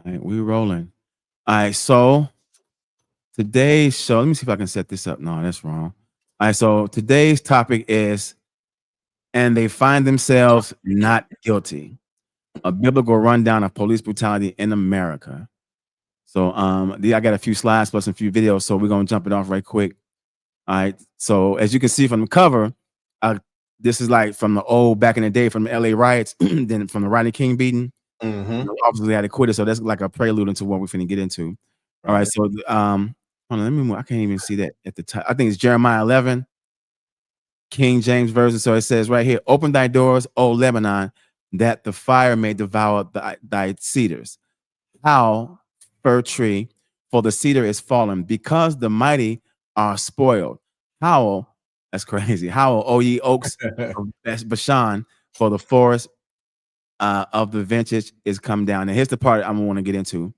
All right, we rolling. All right, so today's show. Let me see if I can set this up. No, that's wrong. All right, so today's topic is, and they find themselves not guilty. A biblical rundown of police brutality in America. So, I got a few slides plus a few videos, so we're gonna jump it off right quick. All right. So, as you can see from the cover, uh, this is like from the old back in the day from the LA riots, then from the Rodney King beating. Mm-hmm. Obviously, had to quit it, so that's like a prelude into what we're finna get into. All right. Right. So, hold on, let me move. I can't even see that at the top. I think it's Jeremiah 11, King James version. So it says right here, "Open thy doors, O Lebanon, that the fire may devour thy cedars. How, fir tree, for the cedar is fallen, because the mighty are spoiled. Howl, that's crazy. Howl, O ye oaks of Bashan, for the forest of the vintage is come down." And here's the part I'm want to get into.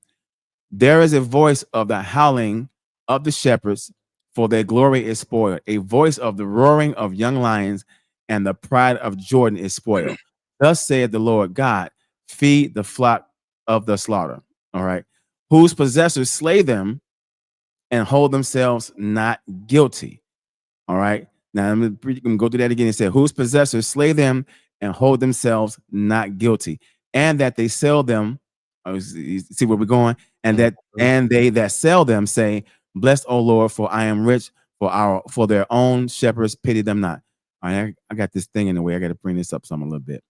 There is a voice of the howling of the shepherds, for their glory is spoiled. A voice of the roaring of young lions, and the pride of Jordan is spoiled. Thus saith the Lord God, feed the flock of the slaughter. All right. Whose possessors slay them and hold themselves not guilty. All right. Now I'm gonna go through that again. It said, whose possessors slay them and hold themselves not guilty, and that they sell them. Oh, you see where we're going, and that Mhm. and they that sell them say, "Blessed, O Lord, for I am rich. For their own shepherds pity them not." All right, I got this thing in the way. I got to bring this up some a little bit.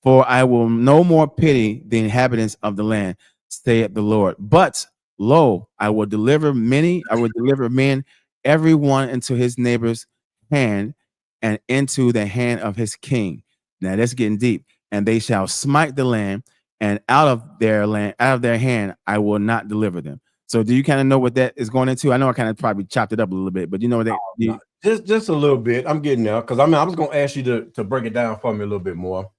For I will no more pity the inhabitants of the land, saith the Lord. But lo, I will deliver men, every one into his neighbor's hand, and into the hand of his king. Now that's getting deep. And they shall smite the land, and out of their hand, I will not deliver them. So do you kind of know what that is going into? I know I kind of probably chopped it up a little bit, but you know that No, just a little bit. I'm getting there because I was gonna ask you to break it down for me a little bit more.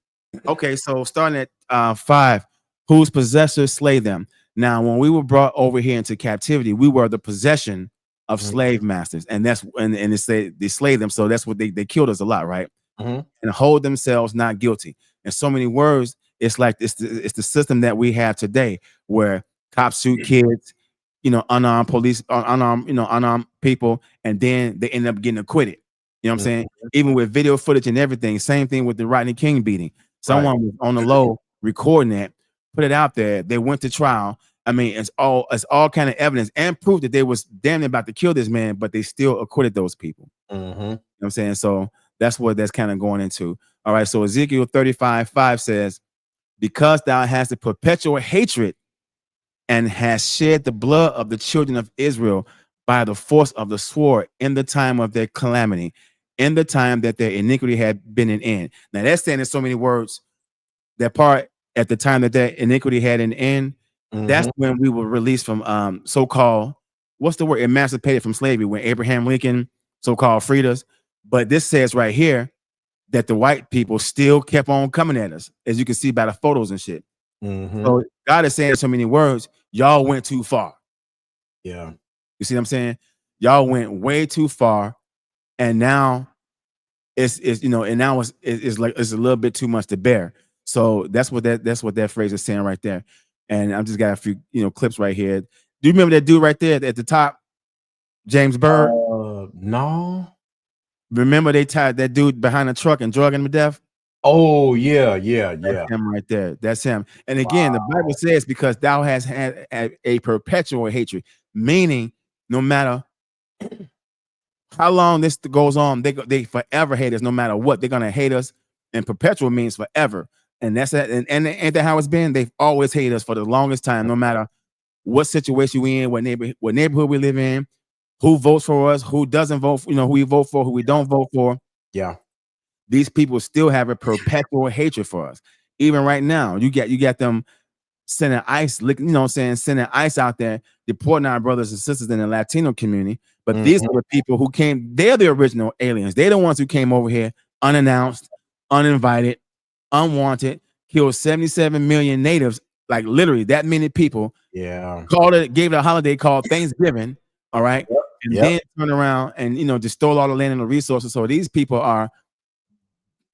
okay, so starting at 5, whose possessors slay them. Now, when we were brought over here into captivity, we were the possession of Mhm. slave masters, and they slay them. So that's what they killed us a lot, right? Mhm. And hold themselves not guilty. In so many words, it's like it's the system that we have today, where cops shoot kids, unarmed police, unarmed people, and then they end up getting acquitted. You know what I'm saying? Mhm. Even with video footage and everything, same thing with the Rodney King beating. Right. Someone was on the low recording that, put it out there. They went to trial. I mean, it's all kind of evidence and proof that they was damn near about to kill this man, but they still acquitted those people. Mhm. You know what I'm saying? So that's what that's kind of going into. All right. So Ezekiel 35:5 says, because thou hast a perpetual hatred and has shed the blood of the children of Israel by the force of the sword in the time of their calamity, in the time that their iniquity had been an end. Now that's saying in so many words, that part at the time that their iniquity had an end, that's Mhm. when we were released from so-called, what's the word, emancipated from slavery, when Abraham Lincoln so-called freed us. But this says right here that the white people still kept on coming at us, as you can see by the photos and shit. Mhm. So God is saying in so many words, y'all went too far. Yeah. You see what I'm saying? Y'all went way too far, and now and now it's like it's a little bit too much to bear. So that's what that phrase is saying right there. And I've just got a few clips right here. Do you remember that dude right there at the top, James Bird? No. Remember they tied that dude behind a truck and drug him to death? Oh yeah, yeah, That's yeah. him right there. That's him. And again, the Bible Wow. says, because thou hast had a perpetual hatred, meaning no matter how long this goes on, they forever hate us. No matter what, they're gonna hate us. And perpetual means forever. And that's that. And ain't that how it's been? They've always hated us for the longest time, no matter what situation we in, what neighborhood we live in, who votes for us, who doesn't vote. Who we vote for, who we don't vote for. Yeah. These people still have a perpetual hatred for us. Even right now, you got them sending ICE, sending ICE out there, deporting our brothers and sisters in the Latino community. But these Mhm. are the people who came, they're the original aliens. They're the ones who came over here unannounced, uninvited, unwanted, killed 77 million natives, like literally that many people, Yeah. gave it a holiday called Thanksgiving, all right? Yep. And Yep. then turn around and just stole all the land and the resources. So these people are,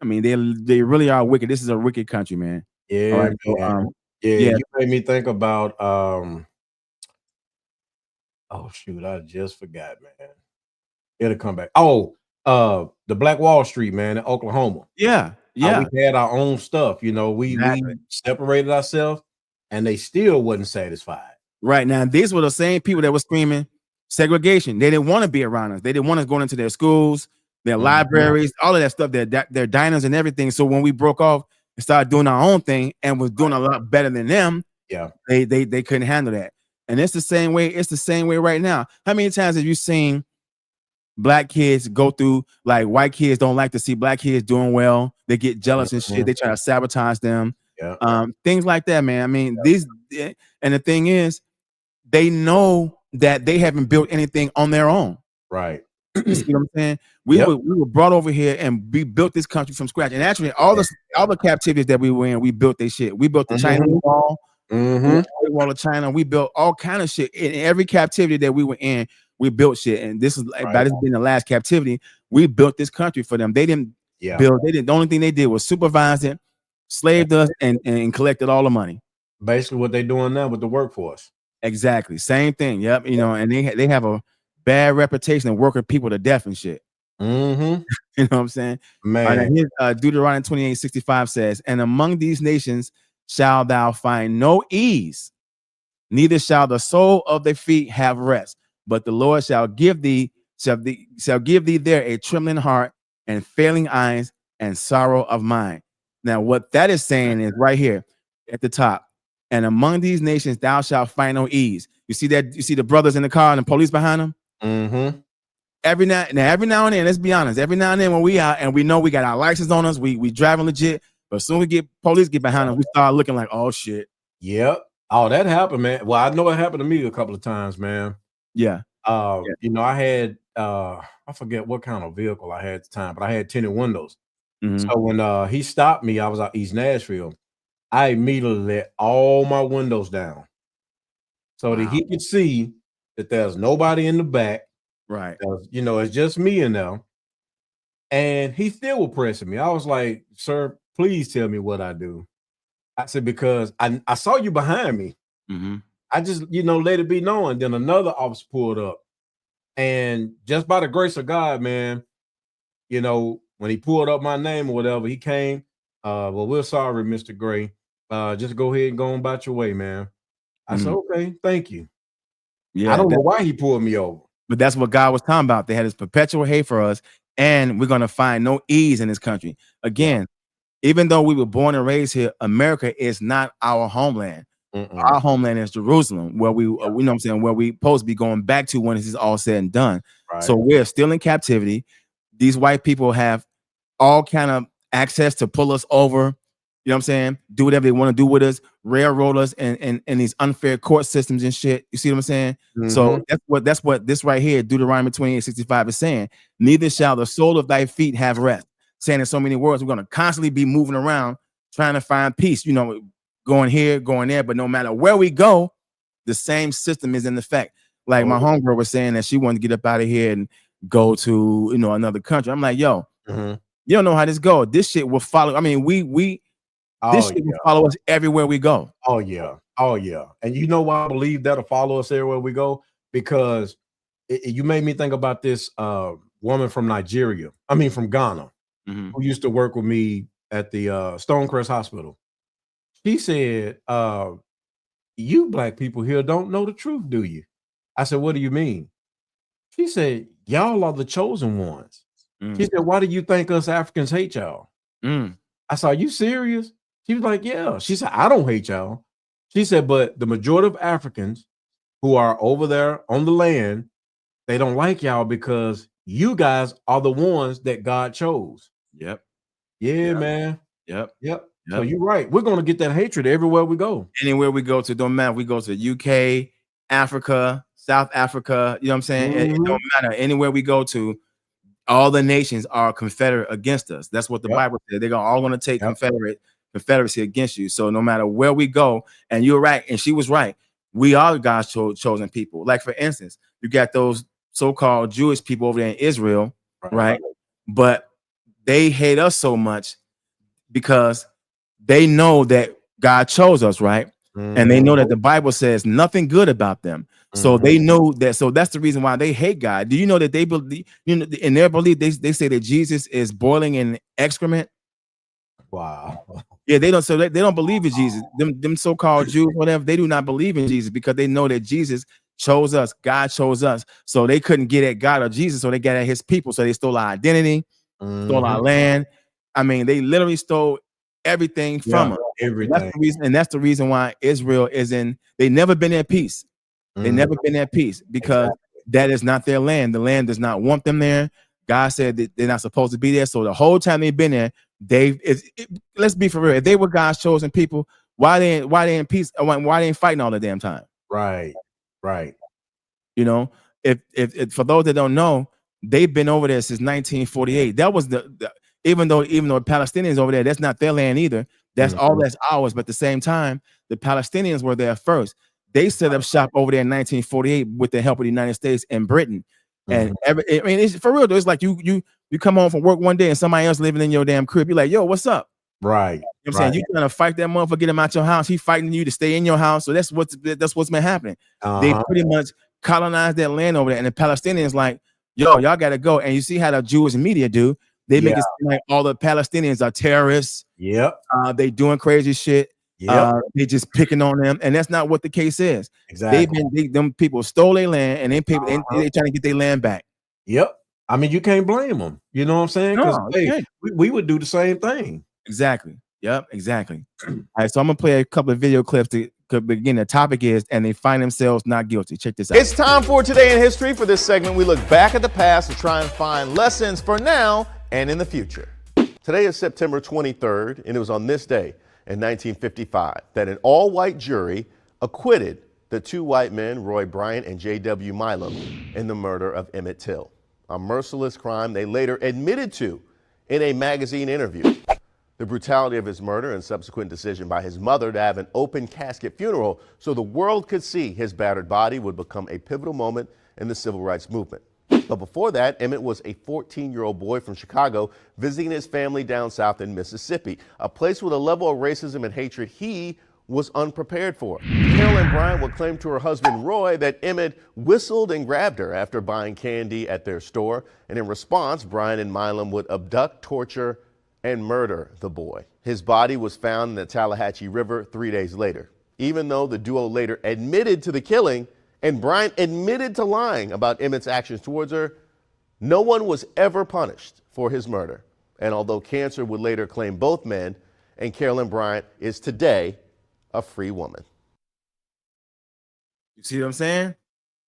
I mean, they really are wicked. This is a wicked country, man. All Yeah, right. So man. Yeah, Yeah, you made me think about oh shoot, I just forgot, man. It'll come back. Oh, the Black Wall Street, man, in Oklahoma. yeah, How we yeah. had our own stuff, you know, Exactly. we separated ourselves and they still wasn't satisfied. Right now, these were the same people that were screaming segregation. They didn't want to be around us. They didn't want us going into their schools, their Mhm. libraries, all of that stuff, their diners and everything. So when we broke off and started doing our own thing and was doing Right. a lot better than them, Yeah. they couldn't handle that. And it's the same way. It's the same way right now. How many times have you seen black kids go through, like, white kids don't like to see black kids doing well? They get jealous and shit. Mhm. They try to sabotage them. Yeah. Things like that, man. I mean, and the thing is, they know that they haven't built anything on their own. Right. You see what I'm saying? We Yep. were brought over here and we built this country from scratch. And actually, Yeah. all the captivities that we were in, we built this shit. We built the China Mhm. Wall, the Mhm. Great Wall of China. We built all kind of shit. In every captivity that we were in, we built shit. And this is by Right. this being the last captivity, we built this country for them. They didn't Yeah. build. They didn't. The only thing they did was supervise it, slaved us, and collected all the money. Basically what they doing now with the workforce. Exactly. Same thing. Yep. You know, and they have a bad reputation of working people to death and shit. Mhm. You know what I'm saying? All right, Man. here's, Deuteronomy 28:65 says, "And among these nations shall thou find no ease, neither shall the sole of their feet have rest. But the Lord shall give thee there a trembling heart and failing eyes and sorrow of mind." Now, what that is saying is right here at the top. And among these nations thou shalt find no ease. You see that? You see the brothers in the car and the police behind them? Mhm. Every now and then, let's be honest, every now and then when we out and we know we got our license on us, we driving legit, but as soon as we get police get behind us, we start looking like, oh shit. Yep. Oh, that happened, man. Well, I know it happened to me a couple of times, man. Yeah. Yeah. You know, I had I forget what kind of vehicle I had at the time, but I had tinted windows. Mm-hmm. So when he stopped me, I was out East Nashville. I immediately let all my windows down so that Wow. he could see that there's nobody in the back. Right. You know, it's just me in there. And he still was pressing me. I was like, "Sir, please tell me what I do." I said, "Because I saw you behind me. Mm-hmm. I just, you know, let it be known." Then another officer pulled up. And just by the grace of God, man, you know, when he pulled up my name or whatever, he came. Well, we're sorry, Mr. Gray. Just go ahead and go on about your way, man. I said, Mm-hmm. okay, thank you. I Yeah. don't know why he pulled me over. But that's what God was talking about. They had this perpetual hate for us, and we're gonna find no ease in this country. Yeah. Again, even though we were born and raised here, America is not our homeland. Mm-mm. Our homeland is Jerusalem, where we, Yeah. you know what I'm saying, where we supposed to be going back to when this is all said and done. So Right. we're still in captivity. These white people have all kind of access to pull us over. You know what I'm saying? Do whatever they want to do with us, railroad us, and these unfair court systems and shit. You see what I'm saying? So Mm-hmm. that's what this right here, Deuteronomy 28:65 is saying. Neither shall the sole of thy feet have rest. Saying in so many words, we're gonna constantly be moving around trying to find peace. You know, going here, going there, but no matter where we go, the same system is in effect. Like my Oh, homegirl was saying that she wanted to get up out of here and go to, you know, another country. I'm like, yo, mm-hmm. you don't know how this goes. This shit will follow. I mean, this Oh shit will yeah. follow us everywhere we go. Oh yeah. Oh yeah. And you know why I believe that'll follow us everywhere we go? Because you made me think about this woman from Nigeria. I mean from Ghana, Mhm. who used to work with me at the Stonecrest Hospital. She said, "You black people here don't know the truth, do you?" I said, "What do you mean?" She said, "Y'all are the chosen ones." She Mm. said, "Why do you think us Africans hate y'all?" Mm. I said, "Are you serious?" She was like, "Yeah." She said, "I don't hate y'all." She said, "But the majority of Africans who are over there on the land, they don't like y'all because you guys are the ones that God chose." Yep. Yeah, Yep. man. Yep. Yep. So Yep. you're right. We're gonna get that hatred everywhere we go. Anywhere we go to, don't matter. We go to UK, Africa, South Africa. You know what I'm saying? It don't Mhm. matter. Anywhere we go to, all the nations are confederate against us. That's what the Yep. Bible said. They're all going to take Yep. confederacy against you. So no matter where we go, and you're right, and she was right. We are God's chosen people. Like for instance, you got those so-called Jewish people over there in Israel, Right. right? But they hate us so much because they know that God chose us, right? And they know that the Bible says nothing good about them. So they know that. So that's the reason why they hate God. Do you know that they believe, in their belief, they say that Jesus is boiling in excrement? Wow. Yeah, they don't. So they don't believe in Jesus. Them so-called Jews, whatever, they do not believe in Jesus because they know that Jesus chose us. God chose us. So they couldn't get at God or Jesus. So they got at his people. So they stole our identity, stole our land. I mean, they literally stole everything from us. Everything. And that's the reason why Israel is in. They never been at peace. They never been at peace because that is not their land. The land does not want them there. God said that they're not supposed to be there. So the whole time they've been there, let's be for real. If they were God's chosen people, why they in peace? Why they ain't fighting all the damn time? Right. You know, if for those that don't know, they've been over there since 1948. That was even though Palestinians over there, that's not their land either. That's all that's ours. But at the same time, the Palestinians were there first. They set up shop over there in 1948 with the help of the United States and Britain. And I mean, it's for real though. It's like you come home from work one day and somebody else living in your damn crib. You're like, yo, what's up? Right. You know what I'm saying? You trying to fight that motherfucker, get him out your house. He fighting you to stay in your house. So that's what's been happening. They pretty much colonized that land over there. And the Palestinians like, yo, y'all gotta go. And you see how the Jewish media do. They make it seem like all the Palestinians are terrorists. They doing crazy shit. They just picking on them, and that's not what the case is. Exactly. Them people stole their land, and they trying to get their land back. I mean, you can't blame them. You know what I'm saying? Because No, we would do the same thing. Exactly. Yep. Exactly. All right. So I'm gonna play a couple of video clips to begin. The topic is, and they find themselves not guilty. Check this out. It's time for Today in History. For this segment, we look back at the past to try and find lessons for now and in the future. Today is September 23rd, and it was on this day in 1955 that an all-white jury acquitted the two white men, Roy Bryant and J.W. Milam, in the murder of Emmett Till, a merciless crime they later admitted to in a magazine interview. The brutality of his murder and subsequent decision by his mother to have an open casket funeral so the world could see his battered body would become a pivotal moment in the civil rights movement. But before that, Emmett was a 14-year-old boy from Chicago visiting his family down south in Mississippi, a place with a level of racism and hatred he was unprepared for. Carolyn Bryant would claim to her husband Roy that Emmett whistled and grabbed her after buying candy at their store, and in response, Bryant and Milam would abduct, torture, and murder the boy. His body was found in the Tallahatchie River 3 days later. Even though the duo later admitted to the killing, and Bryant admitted to lying about Emmett's actions towards her, no one was ever punished for his murder. And although cancer would later claim both men, and Carolyn Bryant is today a free woman. You see what I'm saying?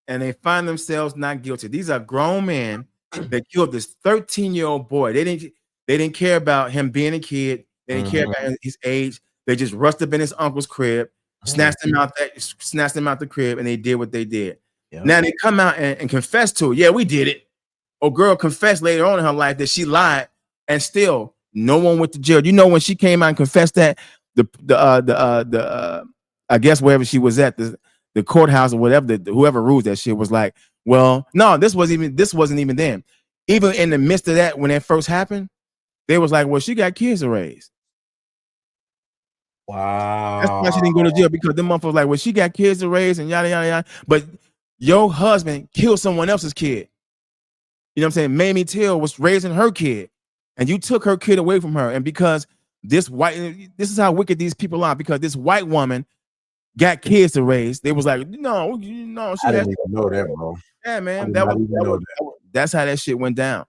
And they find themselves not guilty. These are grown men that killed this 13-year-old boy. They didn't care about him being a kid. They didn't care about his age. They just rushed up in his uncle's crib, snatched him out the crib, and they did what they did. Now they come out and confess to it. Yeah, we did it. Oh, girl confessed later on in her life that she lied, and still no one went to jail. You know, when she came out and confessed that, I guess wherever she was at, the courthouse or whatever, whoever rules that shit was like, well, no, this wasn't even them. Even in the midst of that, when that first happened, they was like, well, she got kids to raise. Wow. That's why she didn't go to jail, because the motherfucker was like, well, she got kids to raise and yada, yada, yada. But your husband killed someone else's kid. You know what I'm saying? Mamie Till was raising her kid, and you took her kid away from her. And because this is how wicked these people are, because this white woman got kids to raise, they was like, no, I didn't even know that, bro. Yeah, man. That's how that shit went down.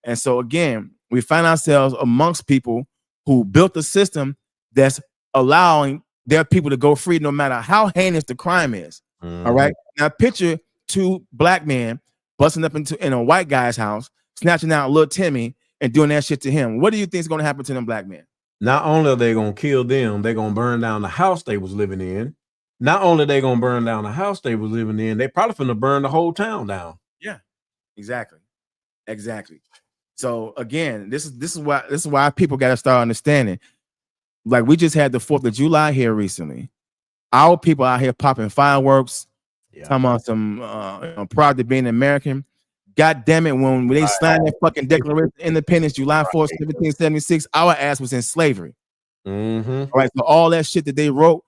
And so again, we find ourselves amongst people who built a system that's allowing their people to go free no matter how heinous the crime is. All right. Now picture two black men busting up in a white guy's house, snatching out little Timmy and doing that shit to him. What do you think is going to happen to them black men? Not only are they going to kill them, they're going to burn down the house they was living in. Not only are they going to burn down the house they was living in, they probably finna burn the whole town down. Yeah, exactly. So again, this is why people got to start understanding. Like, we just had the 4th of July here recently. Our people out here popping fireworks, talking about some proud to being American. God damn it, when they signed that fucking Declaration of Independence, July 4th, 1776, our ass was in slavery. Mm-hmm. All right, so all that shit that they wrote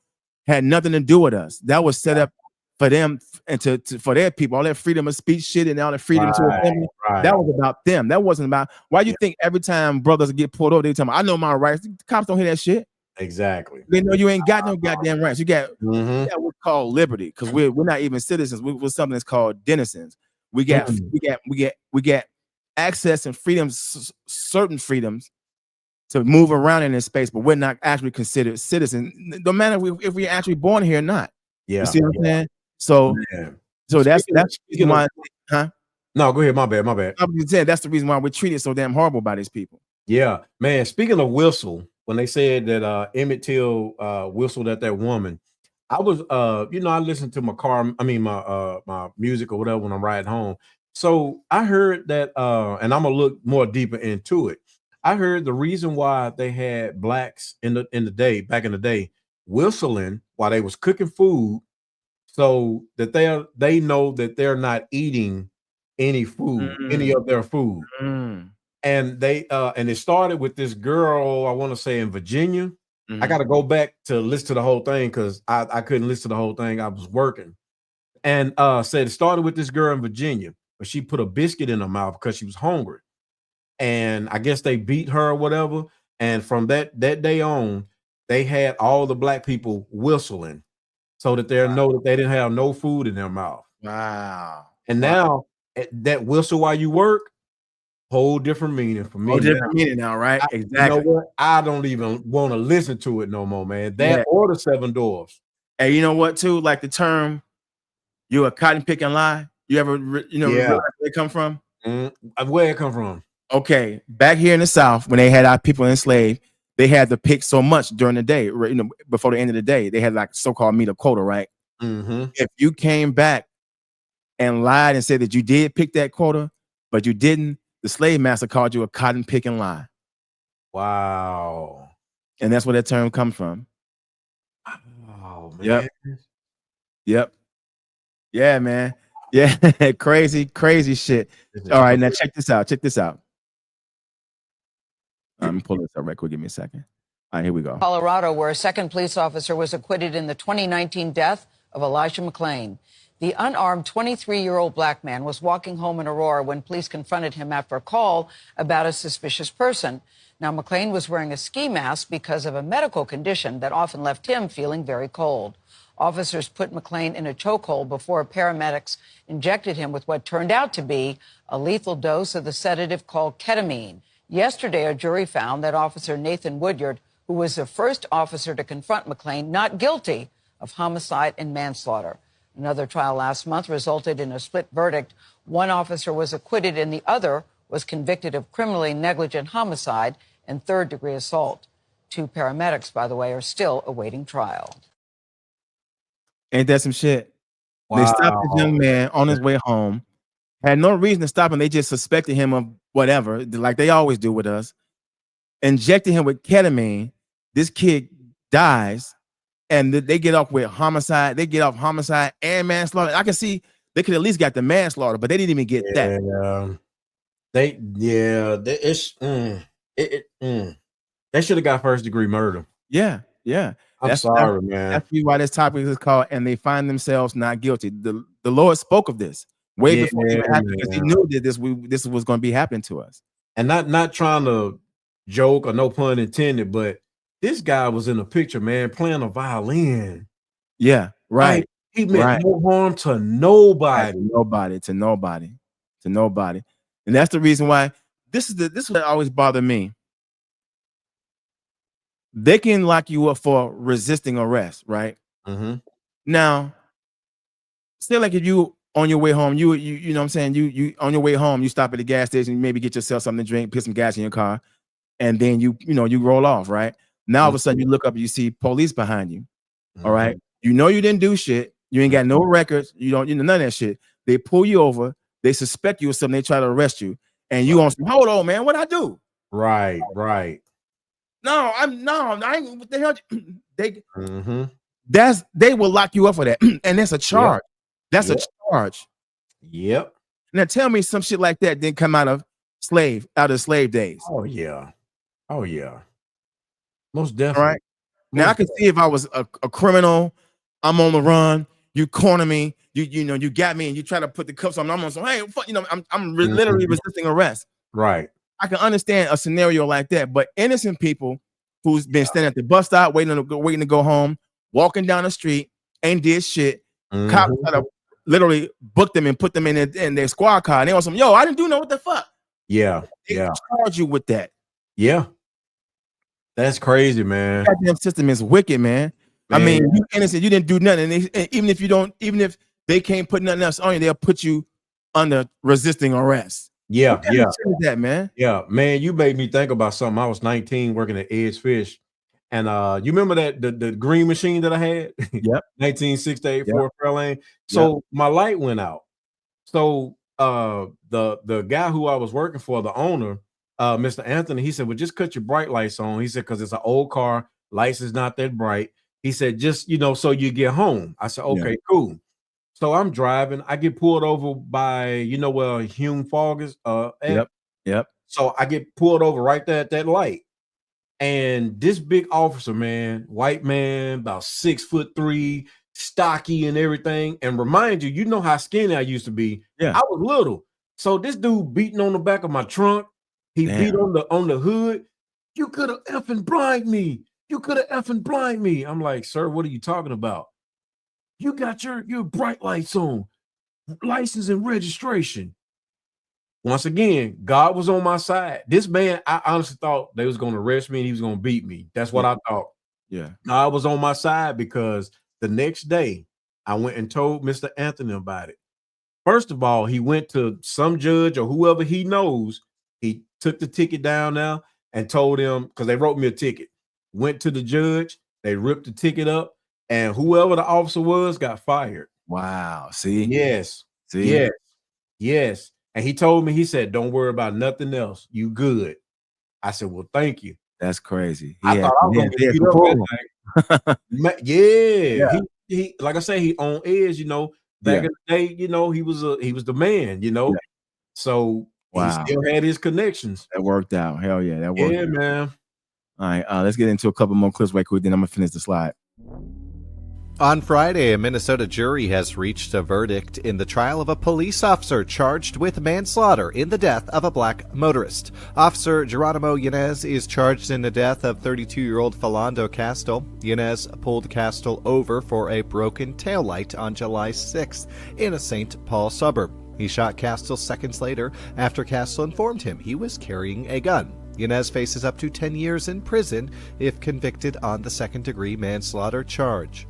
had nothing to do with us. That was set up for them and for their people. All that freedom of speech shit and all that freedom to assembly. That was about them. That wasn't about why you think every time brothers get pulled over, they tell me, I know my rights. The cops don't hear that shit. Exactly. They know you ain't got no goddamn rights. You got Mm-hmm. what's called liberty, because we're not even citizens. We're something that's called denizens. We get access and freedoms, certain freedoms to move around in this space, but we're not actually considered citizens. No matter if we're actually born here or not. Yeah. You see what I'm saying? So, Man. that's why. Huh? No, go ahead. My bad. I'm just saying that's the reason why we're treated so damn horrible by these people. Yeah, man. Speaking of whistle, when they said that Emmett Till whistled at that woman, I was I listened to my music or whatever when I'm riding home. So I heard that and I'm gonna look more deeper into it. I heard the reason why they had blacks back in the day whistling while they was cooking food, so that they know that they're not eating any of their food. And and it started with this girl, I want to say in Virginia. I got to go back to listen to the whole thing because I couldn't listen to the whole thing. I was working. And said it started with this girl in Virginia, but she put a biscuit in her mouth because she was hungry. And I guess they beat her or whatever. And from that day on, they had all the black people whistling so that they know that they didn't have no food in their mouth. Wow. And now that whistle while you work, whole different meaning for me. Whole different meaning now, right? Exactly. You know what? I don't even want to listen to it no more, man. That or the seven dwarfs. And you know what, too? Like the term, you a cotton picking lie. You ever, realize where it come from? Where it come from? Okay, back here in the South, when they had our people enslaved, they had to pick so much during the day. Before the end of the day, they had like so-called meet a quota, right? If you came back and lied and said that you did pick that quota, but you didn't, the slave master called you a cotton picking lie. Wow. And that's where that term comes from. Oh, man. Yep. Yeah, man. Yeah. crazy shit. All right, now check this out. I'm pulling this up right quick. Give me a second. All right, here we go. Colorado, where a second police officer was acquitted in the 2019 death of Elijah McClain. The unarmed 23-year-old black man was walking home in Aurora when police confronted him after a call about a suspicious person. Now, McClain was wearing a ski mask because of a medical condition that often left him feeling very cold. Officers put McClain in a chokehold before paramedics injected him with what turned out to be a lethal dose of the sedative called ketamine. Yesterday, a jury found that Officer Nathan Woodyard, who was the first officer to confront McClain, not guilty of homicide and manslaughter. Another trial last month resulted in a split verdict. One officer was acquitted and the other was convicted of criminally negligent homicide and third-degree assault. 2 paramedics, by the way, are still awaiting trial. Ain't that some shit? Wow. They stopped this young man on his way home. Had no reason to stop him. They just suspected him of whatever, like they always do with us. Injected him with ketamine. This kid dies, and they get off with homicide. They get off homicide and manslaughter. I can see they could at least got the manslaughter, but they didn't even get that. They should have got first-degree murder. Yeah. I'm sorry, man. That's why this topic is called, and they find themselves not guilty. The Lord spoke of this way before it even happened, because he knew that this was going to be happening to us. And not trying to joke or no pun intended, but this guy was in a picture, man, playing a violin. Yeah, right. Like, he meant no harm to nobody. To nobody. And that's the reason why this is what always bothered me. They can lock you up for resisting arrest, right? Now, say like if you on your way home, you know what I'm saying, you on your way home, you stop at the gas station, you maybe get yourself something to drink, put some gas in your car, and then you roll off, right? Now all of a sudden you look up and you see police behind you. All right. You know you didn't do shit. You ain't got no records. You know none of that shit. They pull you over, they suspect you of something, they try to arrest you, and you on some, hold on, man, what I do? Right. No, I ain't, what the hell? They will lock you up for that. And that's a charge. That's a charge. Yep. Now tell me some shit like that didn't come out of slave days. Oh yeah. Most All definitely. right. Now I can see if I was a criminal, I'm on the run, you corner me, you got me, and you try to put the cuffs on. I'm on some, hey, fuck, I'm literally resisting arrest. Right. I can understand a scenario like that, but innocent people who's been standing at the bus stop waiting to go home, walking down the street, ain't did shit. Cops try to literally book them and put them in their squad car. And they want some, yo, I didn't do no what the fuck. Yeah. They Yeah. charge you with that. Yeah. That's crazy, man. The goddamn system is wicked, man. I mean, you innocent, you didn't do nothing. And even if they can't put nothing else on you, they'll put you under resisting arrest. Yeah, What kind of shit is that, man? Yeah, man, you made me think about something. I was 19 working at Ed's Fish. And you remember that the green machine that I had? Yep. 1968 Ford Fairlane. So my light went out. So the guy who I was working for, the owner, Mr. Anthony, he said, well, just cut your bright lights on. He said, because it's an old car, lights is not that bright. He said, just so you get home. I said, okay, cool. So I'm driving. I get pulled over by, where Hume Fog is at. Yep. So I get pulled over right there at that light. And this big officer, man, white man, about 6'3", stocky and everything. And remind you, you know how skinny I used to be. Yeah. I was little. So this dude beating on the back of my trunk. He beat on the hood. You could have effing blind me. You could have effing blind me. I'm like, sir, what are you talking about? You got your bright lights on, license and registration. Once again, God was on my side. This man, I honestly thought they was going to arrest me and he was going to beat me. That's what I thought. Yeah. God was on my side because the next day I went and told Mr. Anthony about it. First of all, he went to some judge or whoever he knows. He took the ticket down there and told him, because they wrote me a ticket. Went to the judge, they ripped the ticket up, and whoever the officer was got fired. Wow. See? Yes. See? Yes. And he told me, he said, don't worry about nothing else. You good. I said, well, thank you. That's crazy. I thought I was going to get beat up that night. He like I say, he on edge, back in the day, he was the man, So he still had his connections. That worked out. Hell yeah. That worked out. Man. All right, let's get into a couple more clips right quick, then I'm gonna finish the slide. On Friday, a Minnesota jury has reached a verdict in the trial of a police officer charged with manslaughter in the death of a black motorist. Officer Geronimo Yanez is charged in the death of 32-year-old Philando Castile. Yanez pulled Castile over for a broken taillight on July 6th in a St. Paul suburb. He shot Castile seconds later after Castile informed him he was carrying a gun. Yanez faces up to 10 years in prison if convicted on the second-degree manslaughter charge.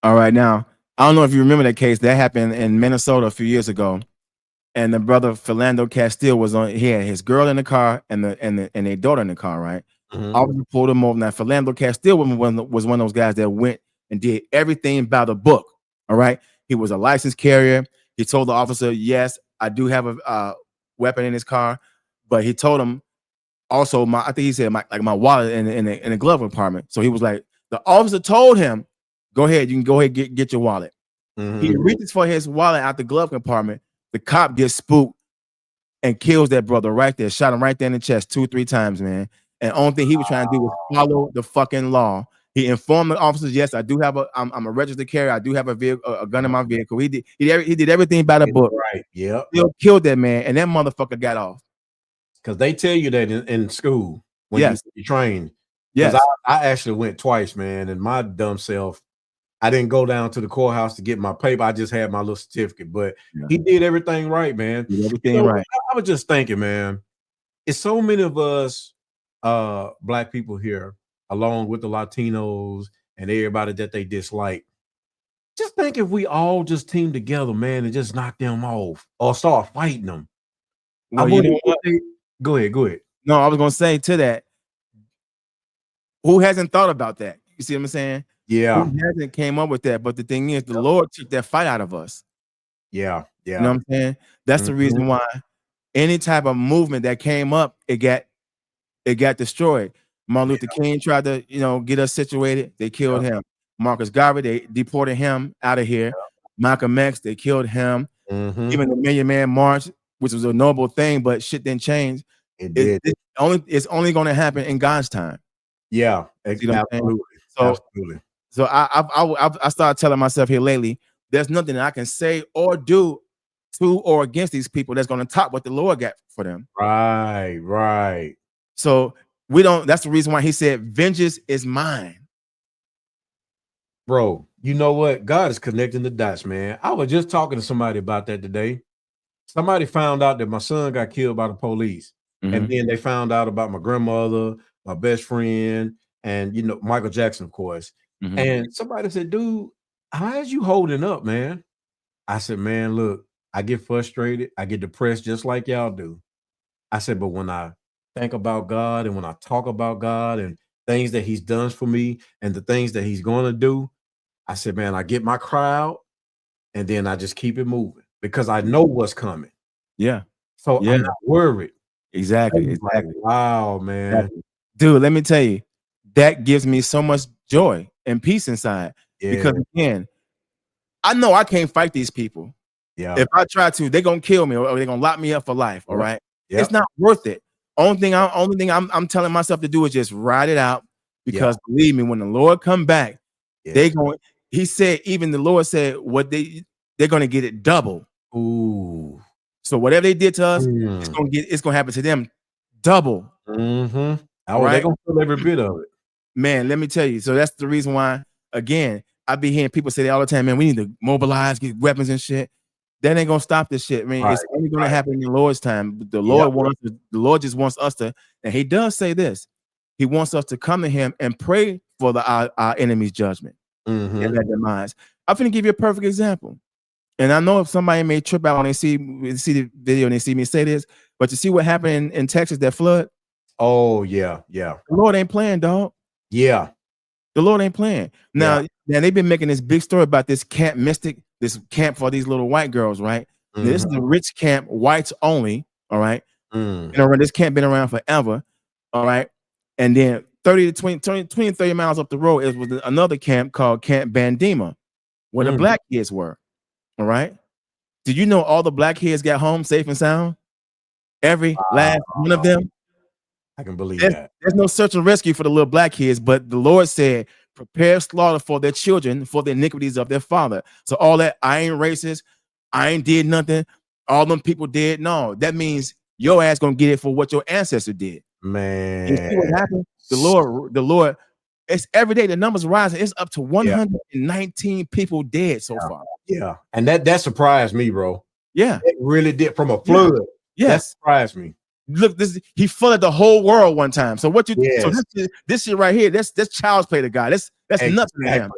All right, now, I don't know if you remember that case. That happened in Minnesota a few years ago. And the brother Philando Castile he had his girl in the car and their daughter in the car, right? Officer pulled him over. Now, Philando Castile was one of those guys that went and did everything by the book, all right? He was a licensed carrier. He told the officer, yes, I do have a weapon in his car, but he told him also, I think he said my wallet in the glove compartment. So he was like, the officer told him, go ahead, you can go ahead get your wallet. He reaches for his wallet out the glove compartment. The cop gets spooked and kills that brother right there, shot him right there in the chest 2-3 times, man. And the only thing he was trying to do was follow the fucking law. He informed the officers, yes, I do have I'm a registered carrier. I do have a gun in my vehicle. He did everything by the book. Right. Yeah. Still killed that man, and that motherfucker got off. Because they tell you that in school when you train. Yes. I actually went twice, man, and my dumb self, I didn't go down to the courthouse to get my paper. I just had my little certificate, but he did everything right, man. Did everything right. I was just thinking, man, it's so many of us black people here, along with the Latinos and everybody that they dislike. Just think if we all just team together, man, and just knock them off or start fighting them. Well, you know what? Go ahead. No, I was gonna say to that. Who hasn't thought about that? You see what I'm saying? Yeah. Who hasn't came up with that? But the thing is, the Lord took that fight out of us. Yeah. You know what I'm saying? That's the reason why any type of movement that came up, it got destroyed. Martin Luther King tried to, get us situated. They killed him. Marcus Garvey, they deported him out of here. Malcolm X, they killed him. Even the Million Man March, which was a noble thing, but shit didn't change. It's only going to happen in God's time. Yeah, You know absolutely. Absolutely. So I started telling myself here lately, there's nothing that I can say or do to or against these people that's going to top what the Lord got for them. Right. So we don't. That's the reason why he said, "Vengeance is mine." Bro, you know what? God is connecting the dots, man. I was just talking to somebody about that today. Somebody found out that my son got killed by the police. And then they found out about my grandmother, my best friend, and Michael Jackson, of course. And somebody said, dude, how is you holding up, man? I said, man, look, I get frustrated. I get depressed just like y'all do. I said, but when I think about God and when I talk about God and things that he's done for me and the things that he's going to do, I said, man, I get my crowd and then I just keep it moving because I know what's coming. Yeah. So I'm not worried. Exactly. Like, wow, man. Exactly. Dude, let me tell you, that gives me so much joy and peace inside. Because again, I know I can't fight these people. Yeah. If I try to, they're gonna kill me or they're gonna lock me up for life. All right. It's not worth it. Only thing I'm telling myself to do is just ride it out. Because believe me, when the Lord come back, he said, even the Lord said what they're gonna get it double. Ooh. So whatever they did to us, it's gonna happen to them double. Oh, right? they're gonna feel every bit of it. Man, let me tell you. So that's the reason why, again, I be hearing people say that all the time, man, we need to mobilize, get weapons and shit. That ain't gonna stop this shit. I mean, it's only gonna happen in the Lord's time. The Lord just wants us to, and he does say this. He wants us to come to him and pray for our enemy's judgment and their demise. I'm gonna give you a perfect example. And I know if somebody may trip out when they see the video and they see me say this, but you see what happened in Texas, that flood? Oh, yeah. The Lord ain't playing, dog. Yeah. The Lord ain't playing. Now they've been making this big story about this camp Mystic, this camp for these little white girls, right? This is a rich camp, whites only, all right? This camp been around forever, all right? And then 30 miles up the road was another camp called Camp Bandima, where the black kids were. All right. Did you know all the black kids got home safe and sound? Every last one of them. I can believe that. There's no search and rescue for the little black kids, but the Lord said, prepare slaughter for their children for the iniquities of their father. So all that, I ain't racist, I ain't did nothing, all them people did. No, that means your ass gonna get it for what your ancestor did. Man. You see what happened? The Lord, it's every day the numbers rising. It's up to 119 people dead so far. Yeah, and that surprised me, bro. Yeah, it really did. From a flood. Yes, that surprised me. Look, he flooded the whole world one time. So what you? So this shit right here, that's child's play to God. That's nuts to him,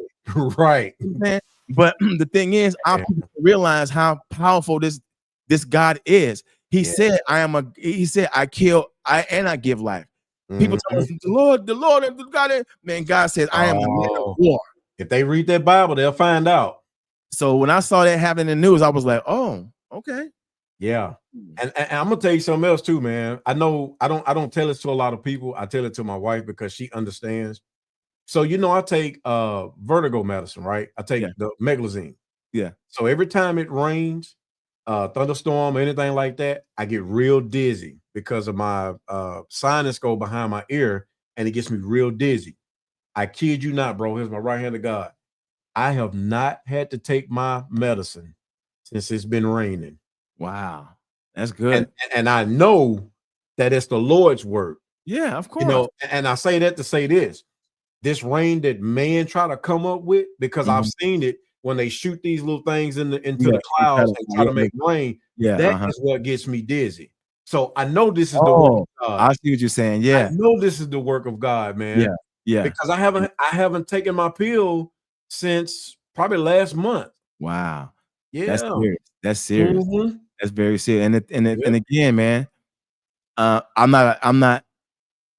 right? Man, but the thing is, I realize how powerful this God is. He said, He said, I kill, I give life. People tell us, the Lord, and the God. Man, God says, I am the man of war. If they read that Bible, they'll find out. So when I saw that happen in the news, I was like, oh, okay. Yeah. And I'm gonna tell you something else too, man. I know I don't tell it to a lot of people. I tell it to my wife because she understands. So I take vertigo medicine, right? I take the Meglazine. Yeah. So every time it rains, thunderstorm or anything like that, I get real dizzy because of my sinus go behind my ear and it gets me real dizzy. I kid you not, bro. Here's my right hand of God. I have not had to take my medicine since it's been raining. Wow. That's good. And I know that it's the Lord's work. Yeah, of course. And I say that to say this rain that man try to come up with, because I've seen it when they shoot these little things into the clouds and try to make rain. That is what gets me dizzy. So I know this is the work of God. I see what you're saying. Yeah. I know this is the work of God, man. Yeah. Because I haven't taken my pill since probably last month. Wow. Yeah. That's serious. That's very serious. And again, man, I'm not.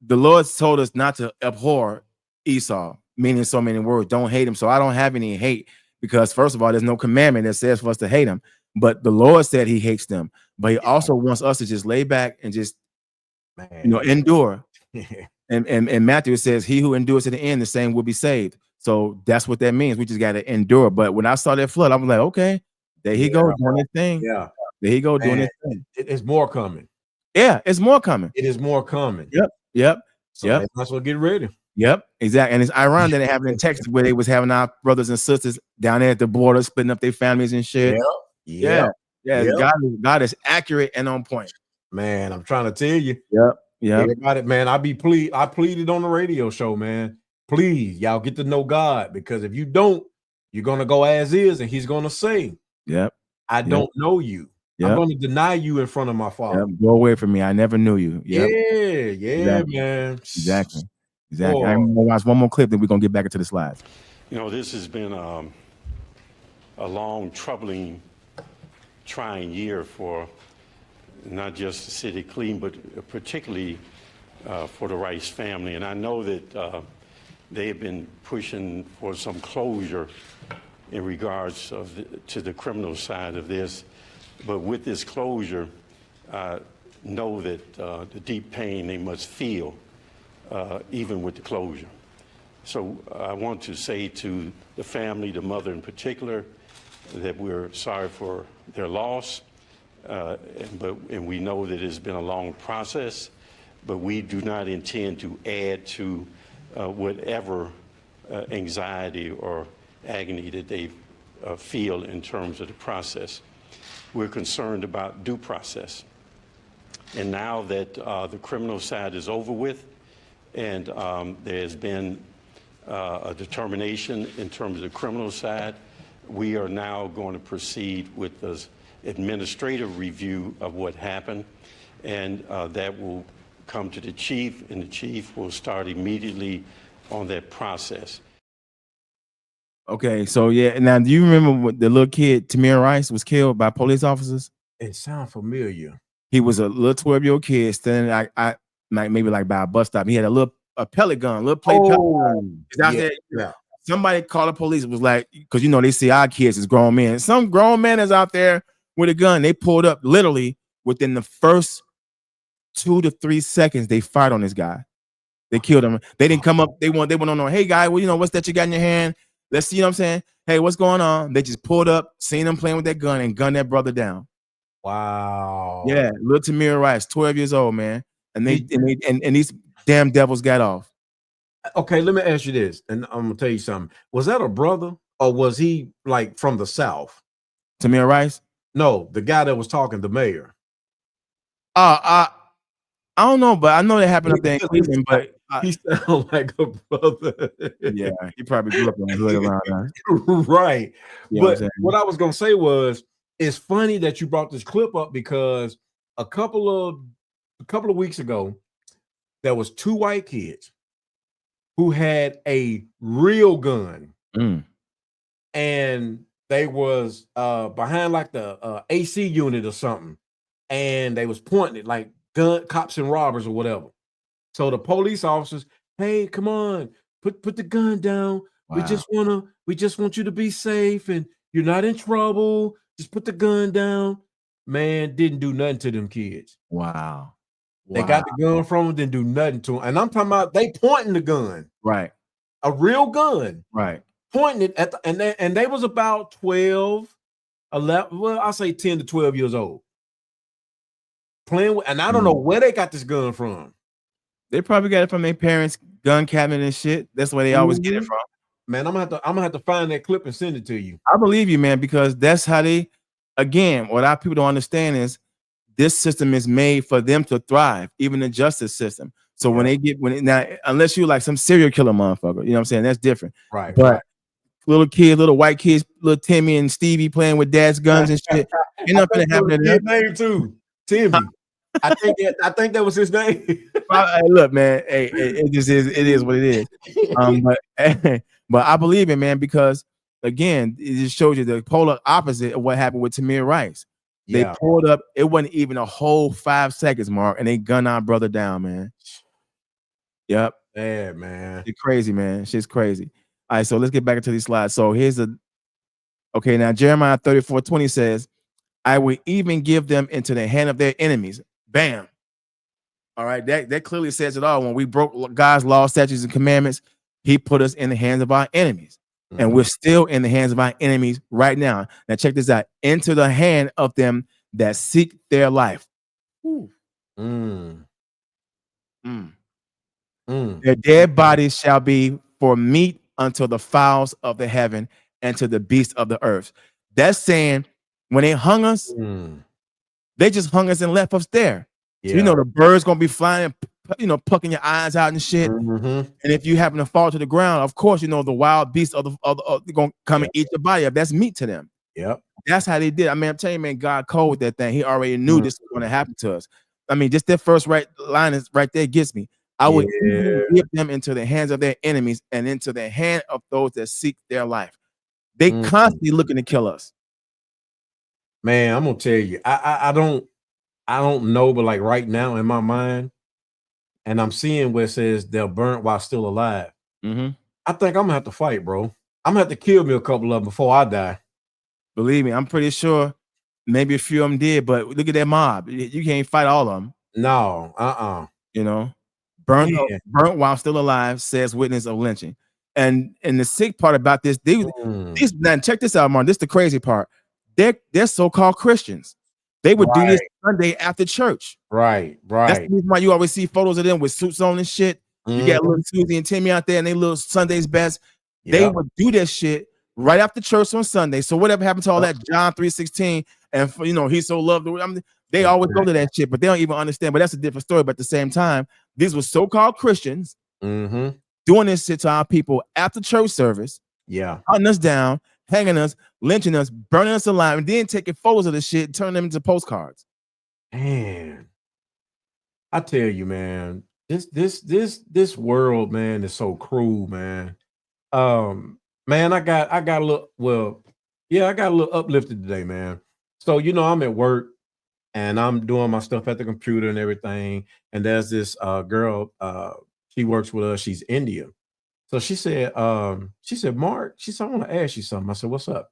The Lord told us not to abhor Esau, meaning so many words. Don't hate him. So I don't have any hate because, first of all, there's no commandment that says for us to hate him. But the Lord said he hates them. But he also wants us to just lay back and just, endure. And Matthew says, he who endures to the end, the same will be saved. So that's what that means. We just got to endure. But when I saw that flood, I was like, okay, there he goes doing his thing. Yeah. There he go doing Man, his thing. it's more coming. Yeah, it's more coming. It is more coming. Yep. So they might as well get ready. Yep, exactly. And it's ironic that it happened in Texas where they was having our brothers and sisters down there at the border splitting up their families and shit. Yeah. God is accurate and on point. Man, I'm trying to tell you. Yep. Everybody, man, I pleaded on the radio show, man. Please, y'all get to know God, because if you don't, you're gonna go as is, and He's gonna say, I don't know you. I'm gonna deny you in front of my Father. Go away from me. I never knew you. Exactly. Man. Exactly. I'm gonna watch one more clip, then we're gonna get back into the slides. You know, this has been a long, troubling, trying year for not just the city of Cleveland, but particularly for the Rice family. And I know that they have been pushing for some closure in regards to the criminal side of this. But with this closure, know that the deep pain they must feel, even with the closure. So I want to say to the family, the mother in particular, that we're sorry for their loss, and we know that it's been a long process, but we do not intend to add to whatever anxiety or agony that they feel in terms of the process. We're concerned about due process. And now that the criminal side is over with, and there has been a determination in terms of the criminal side, we are now going to proceed with the administrative review of what happened, and that will come to the chief, and the chief will start immediately on that process. Okay, so now do you remember when the little kid Tamir Rice was killed by police officers? It sounds familiar. He was a little 12-year-old kid standing maybe by a bus stop. He had a pellet gun, little play pellet gun. Somebody called the police. It was like, because they see our kids as grown men. Some grown man is out there with a gun. They pulled up literally within the first 2 to 3 seconds. They fired on this guy. They killed him. They didn't come up. They went on. Hey guy, well, what's that you got in your hand? Let's see. You know what I'm saying? Hey, what's going on? They just pulled up, seen him playing with that gun, and gunned that brother down. Wow. Yeah, little Tamir Rice, 12 years old, man. And these damn devils got off. Okay, let me ask you this, and I'm gonna tell you something. Was that a brother, or was he like from the South? Tamir Rice? No, the guy that was talking, the mayor. I don't know, but I know that happened up there in Cleveland. But he sounds like a brother. Yeah, he probably grew up in the hood around us. Right. You know But what I was gonna say was, it's funny that you brought this clip up, because a couple of weeks ago, there was 2 white kids who had a real gun, and they was behind like the AC unit or something, and they was pointing it like gun cops and robbers or whatever. So the police officers, hey, come on, put the gun down. Wow. We just want you to be safe, and you're not in trouble. Just put the gun down. Man, didn't do nothing to them kids. Wow. They got the gun from them, didn't do nothing to them. And I'm talking about they pointing the gun. Right. A real gun. Right. Pointing it at and they was about 12, 11, well, I'll say 10 to 12 years old. Playing with, and I don't know where they got this gun from. They probably got it from their parents' gun cabinet and shit. That's where they always get it from. Man, I'm gonna have to find that clip and send it to you. I believe you, man, because that's how they, again, what our people don't understand is this system is made for them to thrive, even the justice system. So when now, unless you're like some serial killer motherfucker, you know what I'm saying? That's different. Right. But little kids, little white kids, little Timmy and Stevie playing with dad's guns and shit. Ain't nothing happening to them. Name too, Timmy. I think that was his name. Hey, look, man. Hey, it just is. It is what it is. But I believe it, man, because again, it just shows you the polar opposite of what happened with Tamir Rice. They pulled up. It wasn't even a whole 5 seconds, Mark, and they gunned our brother down, man. Yep. Yeah, man. It's crazy, man. Shit's crazy. All right, so let's get back into these slides. So now Jeremiah 34:20 says, I will even give them into the hand of their enemies. Bam. All right, that clearly says it all. When we broke God's law, statutes, and commandments, he put us in the hands of our enemies. And we're still in the hands of our enemies right now. Now check this out. Into the hand of them that seek their life. Mm. Mm. Mm. Their dead bodies shall be for meat unto the fowls of the heaven and to the beasts of the earth. That's saying when they hung us, Mm. they just hung us and left us there. So, Yeah. the birds gonna be flying, pucking your eyes out and shit. Mm-hmm. And if you happen to fall to the ground, of course, the wild beasts of they're gonna come and eat your body up. That's meat to them. Yep. That's how they did. I mean, I'm telling you, man, God called with that thing. He already knew this was going to Mm. happen to us. I mean, just that first line is right there gets me. I would even give them into the hands of their enemies and into the hand of those that seek their life. They constantly looking to kill us. Man, I'm gonna tell you, I don't know, but like right now in my mind, and I'm seeing where it says they're burnt while still alive. Mm-hmm. I think I'm gonna have to fight, bro. I'm gonna have to kill me a couple of them before I die. Believe me, I'm pretty sure maybe a few of them did, but look at that mob. You can't fight all of them. No, Burnt Man. while still alive, says witness of lynching. And the sick part about this, these now check this out, Martin. This is the crazy part. They're so-called Christians. They would do this Sunday after church. Right. That's the reason why you always see photos of them with suits on and shit. You got little Susie and Timmy out there and they little Sunday's best. They would do that shit right after church on Sunday. So whatever happened to all that John 3:16 and he's so loved. They always go to that shit, but they don't even understand. But that's a different story. But at the same time, these were so-called Christians doing this shit to our people after church service. Yeah. Hunting us down, hanging us, lynching us, burning us alive, and then taking photos of the shit and turning them into postcards. Man, I tell you, man, this world, man, is so cruel, man. Man, I got a little I got a little uplifted today, man. So I'm at work and I'm doing my stuff at the computer and everything. And there's this girl, she works with us, she's Indian. So she said, Mark, she said, I want to ask you something. I said, what's up?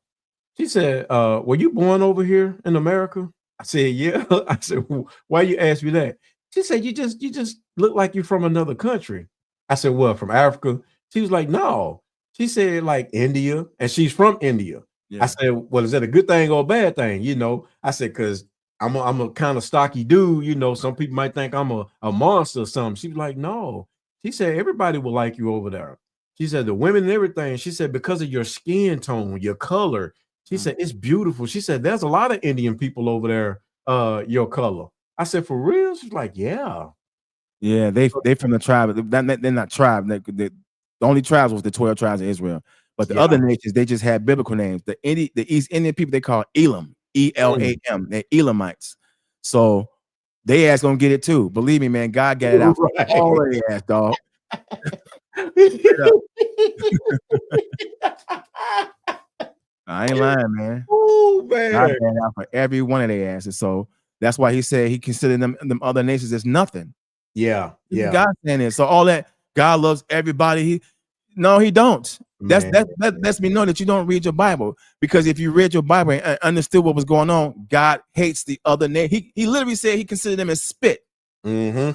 She said, were you born over here in America? I said, yeah. I said, why you ask me that? She said, you just look like you're from another country. I said, what, from Africa? She was like, no. She said, like India, and she's from India. Yeah. I said, well, is that a good thing or a bad thing? I said, because I'm a kind of stocky dude. Some people might think I'm a monster or something. She was like, no. She said, everybody will like you over there. She said, the women and everything. She said, because of your skin tone, your color. She said, it's beautiful. She said, there's a lot of Indian people over there, your color. I said, for real? She's like, yeah. Yeah, they from the tribe. They're not tribe. The only tribes was the 12 tribes of Israel. But the other nations, they just had biblical names. The East Indian people, they call Elam, E-L-A-M. They're Elamites. So they ass gonna get it too. Believe me, man. God got it out for all of their ass, dog. I ain't lying, man. Oh, man. God got it out for every one of their asses. So that's why he said he considered them other nations as nothing. Yeah. God saying it. So all that God loves everybody. No, he don't. That lets me know that you don't read your Bible, because if you read your Bible and understood what was going on, God hates the other nation. He literally said he considered them as spit. He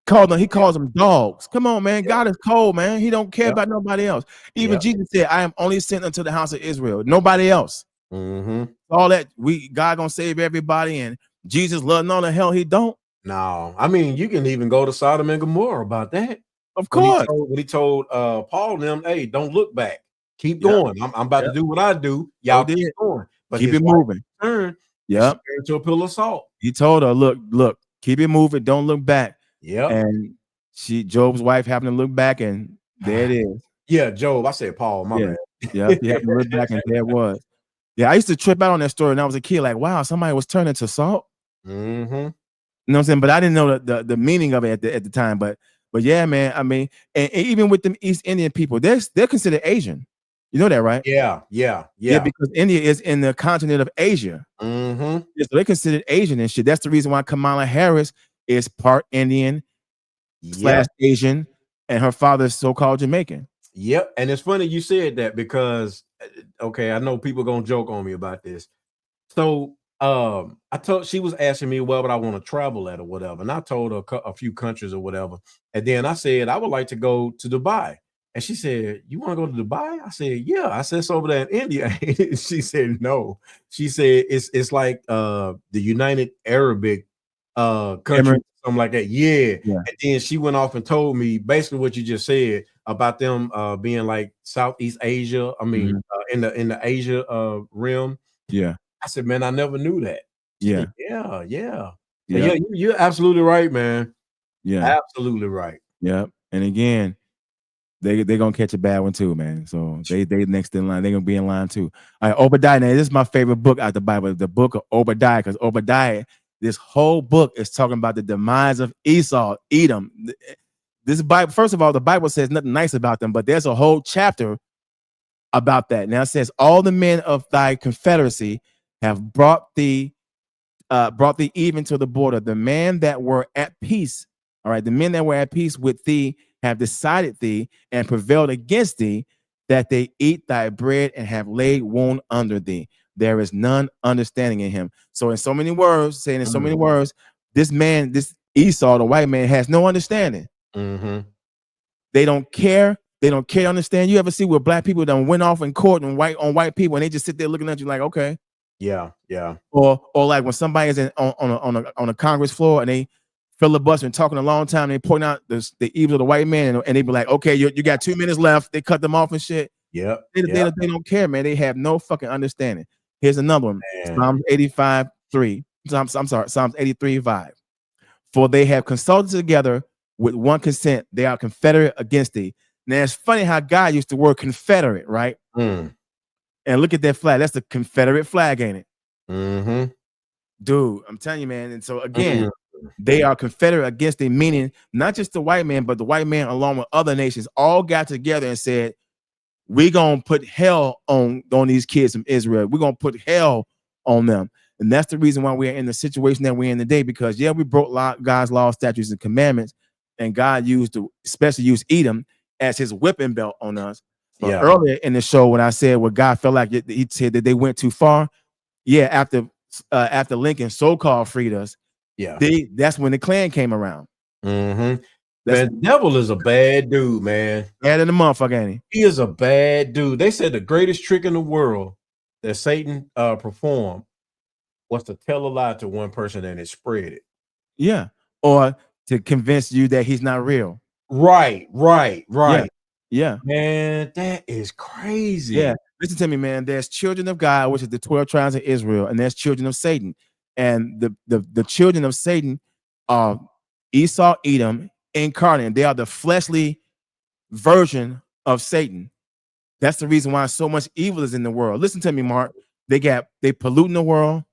calls them dogs. Come on, man. God is cold, man. He don't care about nobody else. Even Jesus said, I am only sent unto the house of Israel, nobody else. All that God gonna save everybody, and Jesus loving all the hell he don't. No, I mean, you can even go to Sodom and Gomorrah about that. Of course. When he told Paul and them, hey, don't look back. Keep going. I'm about to do what I do. Y'all keep going. But keep it moving. Turned into a pillar of salt. He told her, look, keep it moving. Don't look back. Yeah. And Job's wife happened to look back, and there it is. Yeah, Job. I said Paul, my bad. Yeah, he happened to look back, and there it was. Yeah, I used to trip out on that story when I was a kid. Like, wow, somebody was turned into salt. You know what I'm saying? But I didn't know the meaning of it at the time. But yeah, man. I mean, and even with the East Indian people, they're considered Asian. You know that, right? Yeah. Because India is in the continent of Asia. So they're considered Asian and shit. That's the reason why Kamala Harris is part Indian / Asian, and her father is so-called Jamaican. Yep. And it's funny you said that, because I know people gonna joke on me about this. So she was asking me, well, but I want to travel at or whatever, and I told her a few countries or whatever, and then I said I would like to go to Dubai. And she said, "You want to go to Dubai?" I said, "Yeah." I said, "It's over there in India." She said, "No." She said, "It's like the United Arabic country, Emirates. something like that." Yeah. Yeah. And then she went off and told me basically what you just said about them being like Southeast Asia. I mean, in the Asia realm. Yeah. I said, "Man, I never knew that." She Yeah. said, "Yeah, yeah." So Yeah. yeah, you're absolutely right, man. Yeah. Absolutely right. Yeah. And again, they gonna catch a bad one too, man. So they next in line. They gonna be in line too. All right, Obadiah. Now, this is my favorite book out the Bible, the book of Obadiah, because Obadiah, this whole book is talking about the demise of Esau, Edom. This Bible, first of all, the Bible says nothing nice about them, but there's a whole chapter about that. Now it says, all the men of thy confederacy have brought thee even to the border. The men that were at peace, all right, the men that were at peace with thee have decided thee and prevailed against thee, that they eat thy bread and have laid wound under thee. There is none understanding in him. So in so many words, saying in so many words, this man, this Esau, the white man, has no understanding. They don't care. They don't care to understand. You ever see where black people done went off in court and on white people, and they just sit there looking at you like, okay. Yeah, yeah. Or like when somebody is on a Congress floor and they filibustering talking a long time, they point out the evil of the white man, and they be like, okay, you got 2 minutes left. They cut them off and shit. Yep. They don't care, man. They have no fucking understanding. Here's another one. Man. Psalms 85:3. I'm sorry, Psalms 83:5. For they have consulted together with one consent. They are confederate against thee. Now it's funny how God used the word confederate, right? And look at that flag. That's the Confederate flag, ain't it? Dude, I'm telling you, man. And so again, they are confederate against it, meaning not just the white man, but the white man along with other nations all got together and said, we're gonna put hell on these kids from Israel. We're gonna put hell on them. And that's the reason why we're in the situation that we're in today, because we broke God's law, statutes, and commandments, and God especially used Edom as his whipping belt on us. But earlier in the show, when I said what God felt like he said that they went too far, after Lincoln so-called freed us, that's when the Klan came around. Man, devil is a bad dude, man. Bad in the motherfucker, ain't he? He is a bad dude. They said the greatest trick in the world that Satan performed was to tell a lie to one person and it spread it. Yeah, or to convince you that he's not real. Right. Yeah. Man, that is crazy. Yeah. Listen to me, man. There's children of God, which is the 12 tribes of Israel, and there's children of Satan. And the children of Satan are Esau, Edom, incarnate. They are the fleshly version of Satan. That's the reason why so much evil is in the world. Listen to me, Mark. They polluting the world.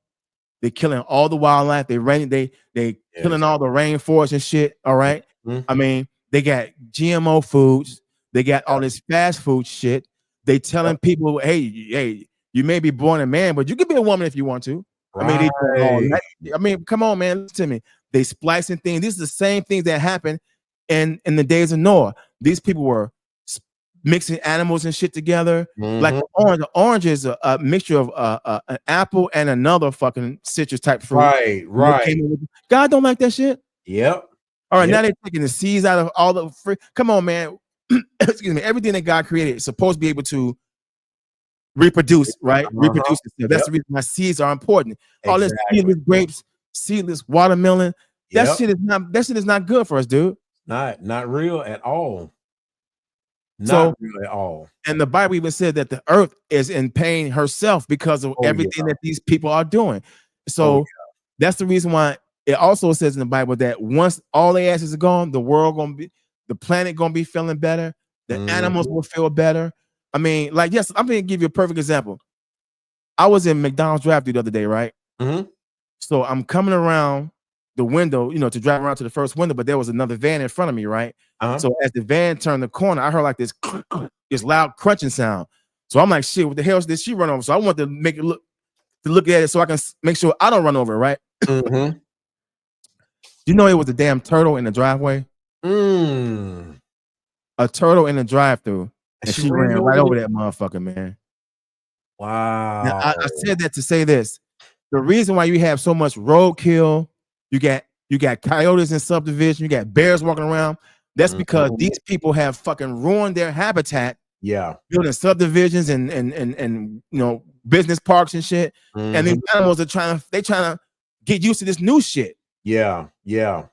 They killing all the wildlife. They killing all the rainforest and shit. All right. I mean, they got GMO foods. They got all this fast food shit. They telling people, hey, you may be born a man, but you can be a woman if you want to. Right. I mean, come on, man. Listen to me. They splicing things. These are the same things that happened in the days of Noah. These people were mixing animals and shit together. Like the orange is a mixture of an apple and another fucking citrus type fruit. Right. God don't like that shit. Yep. All right, now they're taking the seeds out of all the free. Come on, man. Excuse me. Everything that God created is supposed to be able to reproduce, right? Reproduce itself. That's the reason why seeds are important. All this seedless grapes, seedless watermelon. That shit is not good for us, dude. Not real at all. Not real at all. And the Bible even said that the earth is in pain herself because of everything that these people are doing. So that's the reason why it also says in the Bible that once all the ashes are gone, the planet gonna be feeling better. The animals will feel better. I mean, like, yes, I'm gonna give you a perfect example. I was in McDonald's drive-thru the other day, right? So I'm coming around the window, to drive around to the first window, but there was another van in front of me, right? So as the van turned the corner, I heard like this loud crunching sound. So I'm like, shit, what the hell did she run over? So I want to make it look at it so I can make sure I don't run over it, right? You know, it was a damn turtle in the driveway. A turtle in the drive-thru, and she ran right over that motherfucker, man. Wow. Now, I said that to say this. The reason why you have so much roadkill, you got coyotes in subdivision, you got bears walking around. That's because these people have fucking ruined their habitat. Yeah. Building subdivisions and you know, business parks and shit. And these animals are trying to get used to this new shit. Yeah. Yeah.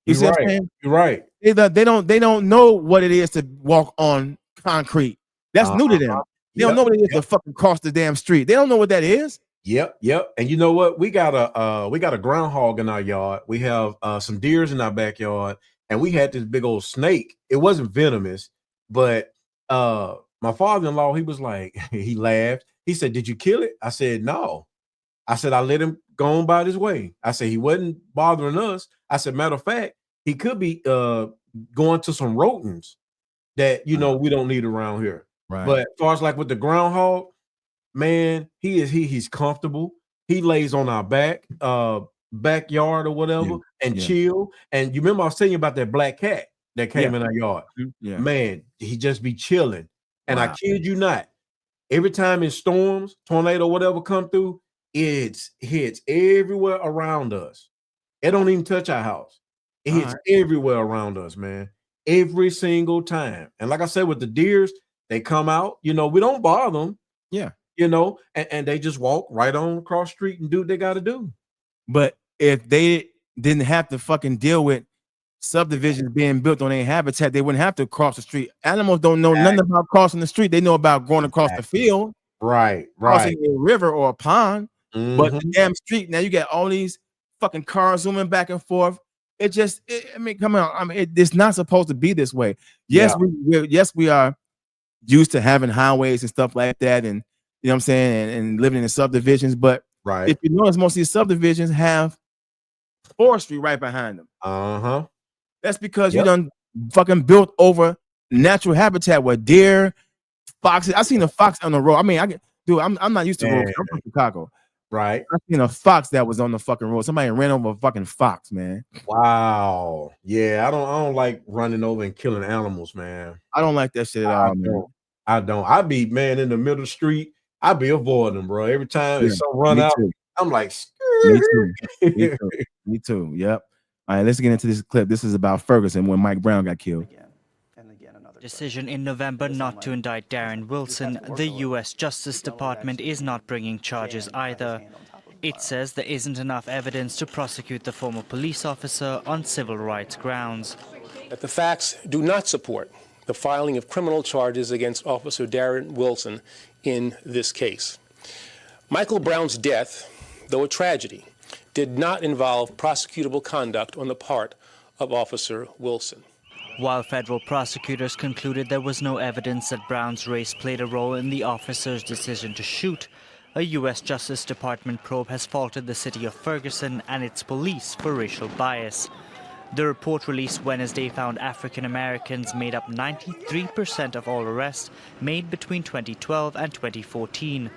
You see what I'm saying? You're right. They don't know what it is to walk on concrete. That's new to them. They don't know what it is to fucking cross the damn street. They don't know what that is. Yep. And you know what? We got a groundhog in our yard. We have some deers in our backyard, and we had this big old snake. It wasn't venomous, but my father-in-law, he was like, he laughed. He said, "Did you kill it?" I said, "No." I said, "I let him go on by his way." I said, "He wasn't bothering us." I said, "Matter of fact, he could be going to some rodents that, you know, we don't need around here." Right. But as far as like with the groundhog, man, he's comfortable. He lays on our backyard or whatever and chill. And you remember I was telling you about that black cat that came in our yard. Yeah. Man, he just be chilling. And I kid you not, every time in storms, tornado, whatever come through, it hits everywhere around us. It don't even touch our house. It hits everywhere around us, man. Every single time. And like I said, with the deers, they come out, you know, we don't bother them. Yeah. You know, and they just walk right on across the street and do what they got to do. But if they didn't have to fucking deal with subdivisions being built on their habitat, they wouldn't have to cross the street. Animals don't know nothing about crossing the street. They know about going across the field. Right. Crossing a river or a pond. But the damn street, now you got all these fucking cars zooming back and forth. I mean, come on. I mean, it's not supposed to be this way. Yes, we are used to having highways and stuff like that, and you know what I'm saying, and living in the subdivisions. But if you notice, most of these subdivisions have forestry right behind them. That's because you done fucking built over natural habitat where deer, foxes. I seen a fox on the road. I mean, I'm not used to roads. I'm from Chicago. Right. I seen a fox that was on the fucking road. Somebody ran over a fucking fox, man. Wow. Yeah, I don't like running over and killing animals, man. I don't like that shit at all, man. I don't. I be, man, in the middle of the street. I be avoiding them, bro. Every time it's some run out, I'm like, Me too. Yep. All right, let's get into this clip. This is about Ferguson when Mike Brown got killed. Decision in November not to indict Darren Wilson, the U.S. Justice Department is not bringing charges either. It says there isn't enough evidence to prosecute the former police officer on civil rights grounds. That the facts do not support the filing of criminal charges against Officer Darren Wilson in this case. Michael Brown's death, though a tragedy, did not involve prosecutable conduct on the part of Officer Wilson. While federal prosecutors concluded there was no evidence that Brown's race played a role in the officer's decision to shoot, a U.S. Justice Department probe has faulted the city of Ferguson and its police for racial bias. The report released Wednesday found African Americans made up 93% of all arrests made between 2012 and 2014.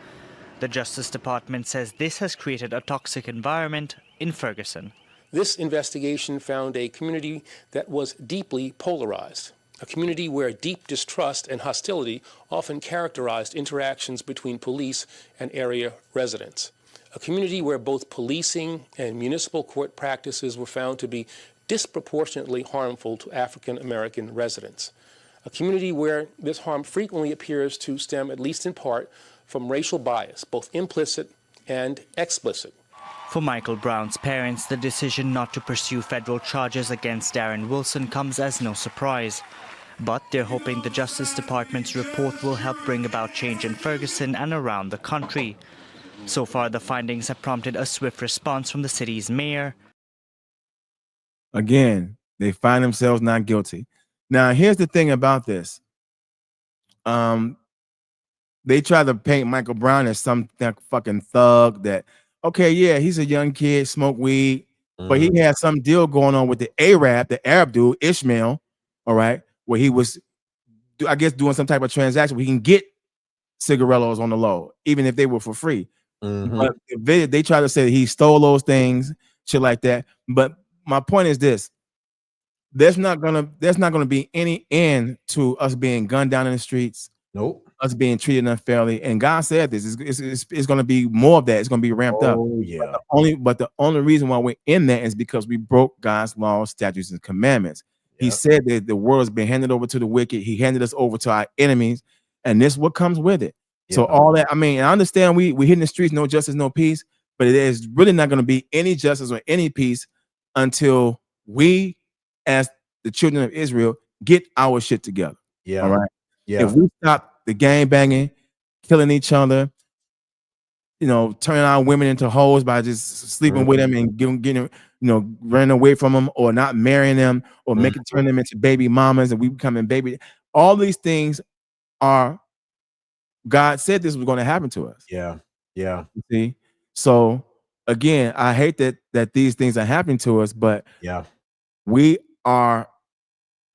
The Justice Department says this has created a toxic environment in Ferguson. This investigation found a community that was deeply polarized, a community where deep distrust and hostility often characterized interactions between police and area residents, a community where both policing and municipal court practices were found to be disproportionately harmful to African American residents, a community where this harm frequently appears to stem, at least in part, from racial bias, both implicit and explicit. For Michael Brown's parents, the decision not to pursue federal charges against Darren Wilson comes as no surprise. But they're hoping the Justice Department's report will help bring about change in Ferguson and around the country. So far, the findings have prompted a swift response from the city's mayor. Again, they find themselves not guilty. Now, here's the thing about this. They try to paint Michael Brown as some fucking thug that, okay, yeah, he's a young kid, smoke weed, but he had some deal going on with the Arab, the Arab dude, Ishmael, all right, where he was, I guess, doing some type of transaction where he can get cigarillos on the low, even if they were for free. But they try to say that he stole those things, shit like that. But my point is this: there's not gonna be any end to us being gunned down in the streets. Nope. Us being treated unfairly, and God said this it's going to be more of that. It's going to be ramped up. Yeah. But the only reason why we're in that is because we broke God's laws, statutes, and commandments. He said that the world has been handed over to the wicked. He handed us over to our enemies, and this is what comes with it. So all that, I mean, I understand we hit in the streets, no justice, no peace, but it is really not going to be any justice or any peace until we, as the children of Israel, get our shit together. Yeah. All right. Yeah. If we stop the gang banging, killing each other, you know, turning our women into hoes by just sleeping with them and getting, you know, running away from them, or not marrying them, or turn them into baby mamas, and we becoming baby. All these things are, God said this was going to happen to us. Yeah. Yeah. You see? So again, I hate that these things are happening to us, but yeah, we are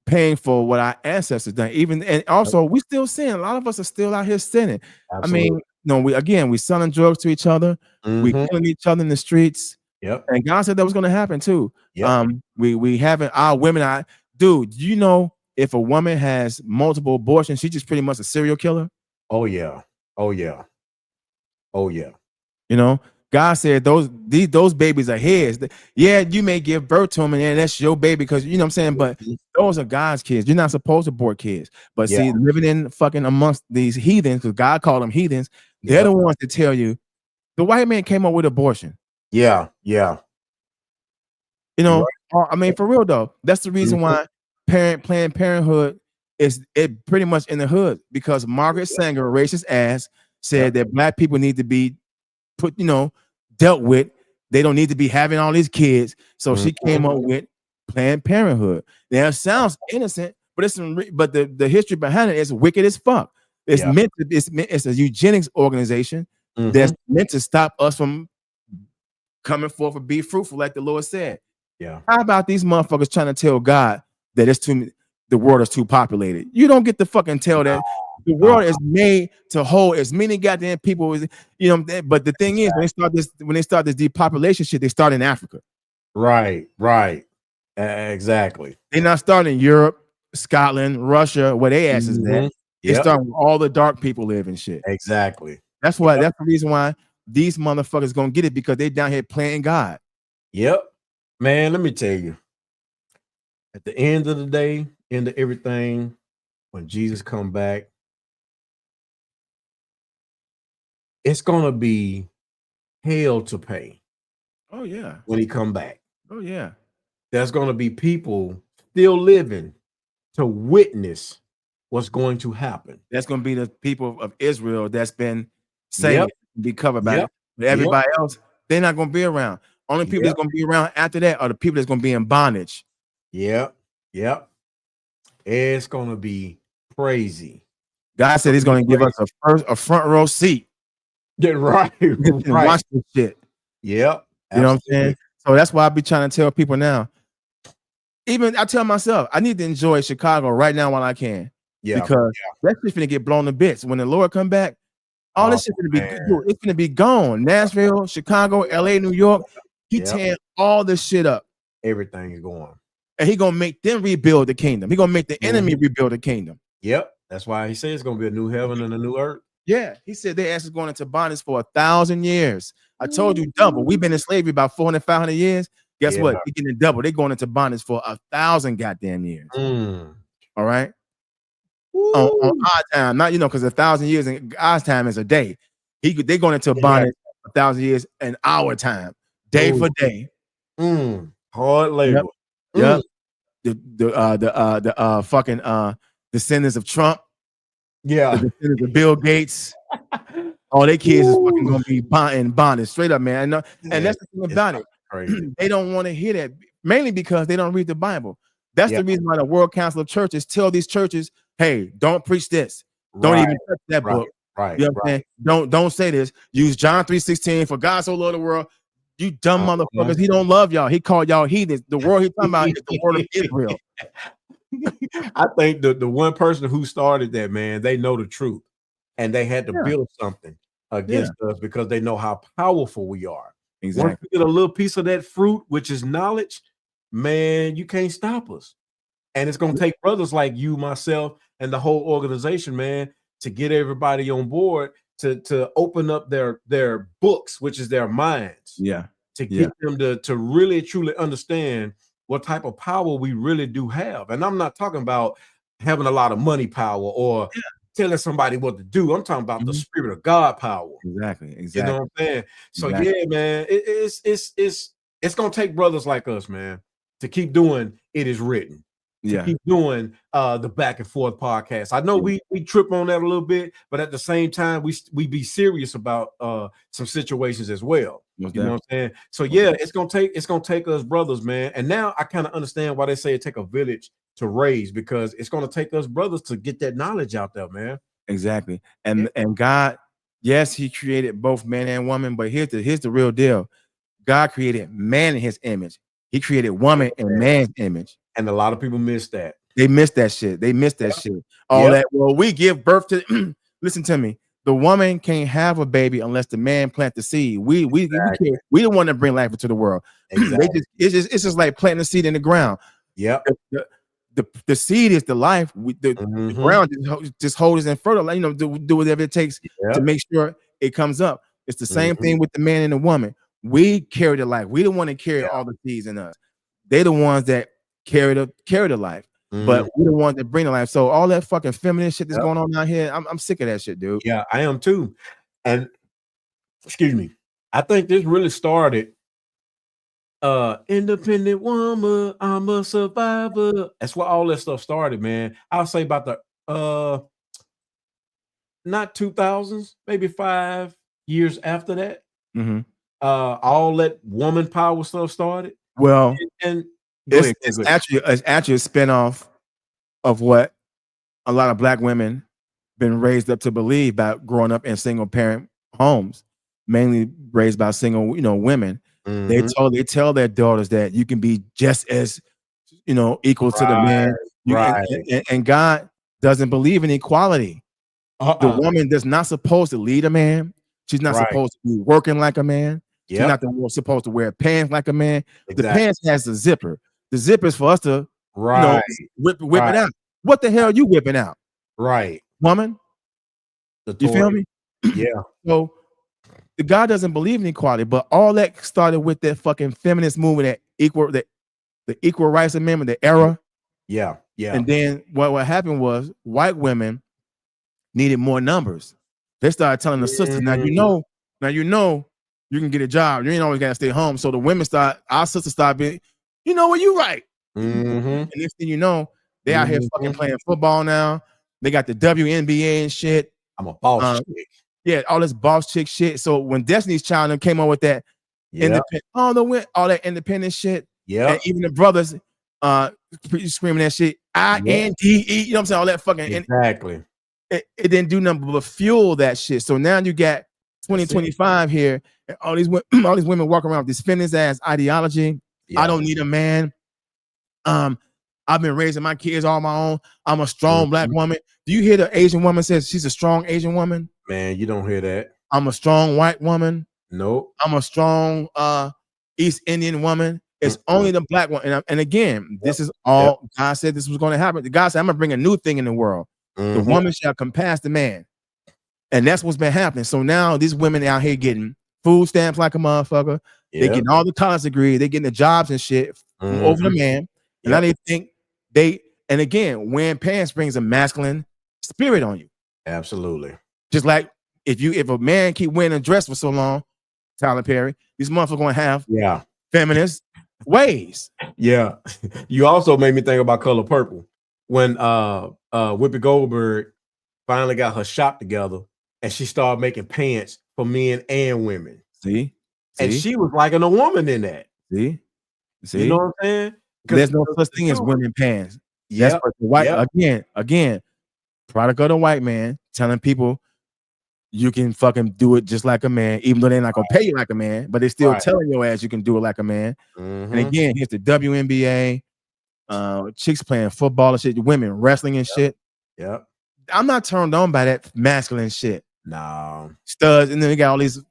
paying for what our ancestors done. Even, and also we still sin. A lot of us are still out here sinning. absolutely. I mean, no, we selling drugs to each other, we killing each other in the streets. Yep. And God said that was going to happen too. Yep. We having our women. Dude, you know, if a woman has multiple abortions, she's just pretty much a serial killer. Oh yeah. Oh yeah. Oh yeah. You know, God said those babies are his. Yeah, you may give birth to them, and that's your baby, because you know what I'm saying. But those are God's kids. You're not supposed to abort kids. But see, living in fucking amongst these heathens, because God called them heathens, they're the ones that tell you the white man came up with abortion. Yeah. Yeah. You know, I mean, for real though, that's the reason why Planned Parenthood is pretty much in the hood, because Margaret Sanger, racist ass, said that black people need to be put, you know, dealt with. They don't need to be having all these kids. So she came up with Planned Parenthood. Now it sounds innocent, but the history behind it is wicked as fuck. It's it's a eugenics organization that's meant to stop us from coming forth and be fruitful, like the Lord said. Yeah. How about these motherfuckers trying to tell God that the world is too populated? You don't get to fucking tell that. The world is made to hold as many goddamn people as, you know. But the thing is, when they start this depopulation shit, they start in Africa. Right. Right. Exactly. They're not starting in Europe, Scotland, Russia, where they asses at. They start where all the dark people live and shit. Exactly. That's why. That's the reason why these motherfuckers gonna get it, because they down here playing God. Yep. Man, let me tell you. At the end of the day, end of everything, when Jesus come back, it's gonna be hell to pay. Oh yeah. When he come back. Oh yeah. There's gonna be people still living to witness what's going to happen. That's gonna be the people of Israel that's been saved, be covered by it. But everybody else, they're not gonna be around. Only people that's gonna be around after that are the people that's gonna be in bondage. Yep. Yep. It's gonna be crazy. God said he's gonna give us a front row seat. Get right. And watch this shit. Yep. You know what I'm saying? So that's why I be trying to tell people now. Even I tell myself, I need to enjoy Chicago right now while I can. Yeah. Because that shit's gonna get blown to bits. When the Lord come back, all this shit's gonna be it's gonna be gone. Nashville, Chicago, LA, New York. He tearing all this shit up. Everything is going. And he gonna make them rebuild the kingdom. He gonna make the enemy rebuild the kingdom. Yep. That's why he says it's gonna be a new heaven and a new earth. Yeah, he said their ass is going into bondage for 1,000 years. I told you double. We've been in slavery about 400, 500 years. Guess what? They're getting double. They're going into bondage for 1,000 goddamn years. All right. On our time, not, you know, because 1,000 years in our time is a day. They're going into bondage 1,000 years in our time, day for day. Hard labor. Yep. The fucking descendants of Trump. Yeah. The descendants of Bill Gates. All their kids is fucking gonna be in bondage, straight up, man. And that's the thing about it. They don't want to hear that, mainly because they don't read the Bible. That's the reason why the World Council of Churches tell these churches, hey, don't preach this. Don't even touch that book. Right. You know what I'm saying? Don't say this. Use John 3:16. For God so loved the world. You dumb motherfuckers. He don't love y'all. He called y'all heathens. The world he's talking about is the word of Israel. I think the one person who started that, man, they know the truth. And they had to build something against us because they know how powerful we are. Exactly. Once you get a little piece of that fruit, which is knowledge, man, you can't stop us. And it's going to take brothers like you, myself, and the whole organization, man, to get everybody on board to open up their books, which is their minds. Yeah. To get them to really, truly understand what type of power we really do have. And I'm not talking about having a lot of money power or telling somebody what to do. I'm talking about the Spirit of God power. Exactly. You know what I'm saying? So Exactly. yeah, man, it's gonna take brothers like us, man, to keep doing It Is Written. To keep doing the back and forth podcast. I know we trip on that a little bit, but at the same time, we be serious about some situations as well. You know what I'm saying? So yeah, it's gonna take us brothers, man. And now I kind of understand why they say it take a village to raise, because it's gonna take us brothers to get that knowledge out there, man. Exactly. And God, yes, he created both man and woman, but here's the real deal. God created man in his image. He created woman in man's image. And a lot of people miss that. They miss that shit. They miss that shit. All that. Well, we give birth to. Listen to me. The woman can't have a baby unless the man plant the seed. We the one that bring life into the world. Exactly. It's just like planting a seed in the ground. Yep. The seed is the life. The ground just holds it and fertilize. You know, do whatever it takes to make sure it comes up. It's the same thing with the man and the woman. We carry the life. We the one that carry all the seeds in us. They're the ones that carry the life, but we're the ones that bring the life. So all that fucking feminine shit that's going on out here, I'm sick of that shit, dude. Yeah, I am too. And excuse me, I think this really started. Independent woman, I'm a survivor. That's where all that stuff started, man. I'll say about the not 2000s, maybe 5 years after that. All that woman power stuff started. Well, and it's actually a spinoff of what a lot of black women been raised up to believe by growing up in single parent homes, mainly raised by single, women. They tell their daughters that you can be just as, equal to the man. And God doesn't believe in equality. The woman is not supposed to lead a man. She's not supposed to be working like a man. She's not supposed to wear pants like a man. The pants has a zipper. The zipper is for us to whip it out. What the hell are you whipping out? Right. Woman? You feel me? Yeah. So the God doesn't believe in equality, but all that started with that fucking feminist movement, the equal rights amendment, the era. Yeah. And then what happened was white women needed more numbers. They started telling the sisters, now you can get a job. You ain't always gotta stay home. So the women our sisters start being, what you right. And next thing you know, they out here fucking playing football now. They got the WNBA and shit. I'm a boss chick. Yeah, all this boss chick shit. So when Destiny's Child came on with that independent, all that independent shit, and even the brothers screaming that shit, INDE, you know what I'm saying? All that fucking exactly. It didn't do nothing but fuel that shit. So now you got 2025 here, and all these women walk around with this feminist ass ideology. I don't need a man. I've been raising my kids all my own. I'm a strong black woman. Do you hear the Asian woman says she's a strong Asian woman? Man, you don't hear that. I'm a strong white woman. Nope. I'm a strong East Indian woman. It's only the black one. And again, this is all God said this was going to happen. God said, I'm going to bring a new thing in the world. The woman shall compass the man. And that's what's been happening. So now these women out here getting food stamps like a motherfucker. They getting all the college degrees. They getting the jobs and shit over the man. And now they think and again, wearing pants brings a masculine spirit on you. Absolutely. Just like if a man keep wearing a dress for so long, Tyler Perry, these motherfuckers gonna have feminist ways. Yeah. You also made me think about Color Purple when Whoopi Goldberg finally got her shop together and she started making pants for men and women. See? And she was liking a woman in that. See? You know what I'm saying? There's no such thing as women pants. That's for the white again, product of the white man telling people you can fucking do it just like a man, even though they're not gonna pay you like a man, but they're still telling your ass you can do it like a man. And again, here's the WNBA, chicks playing football and shit, women wrestling and shit. Yep. I'm not turned on by that masculine shit. No. Studs, and then we got all these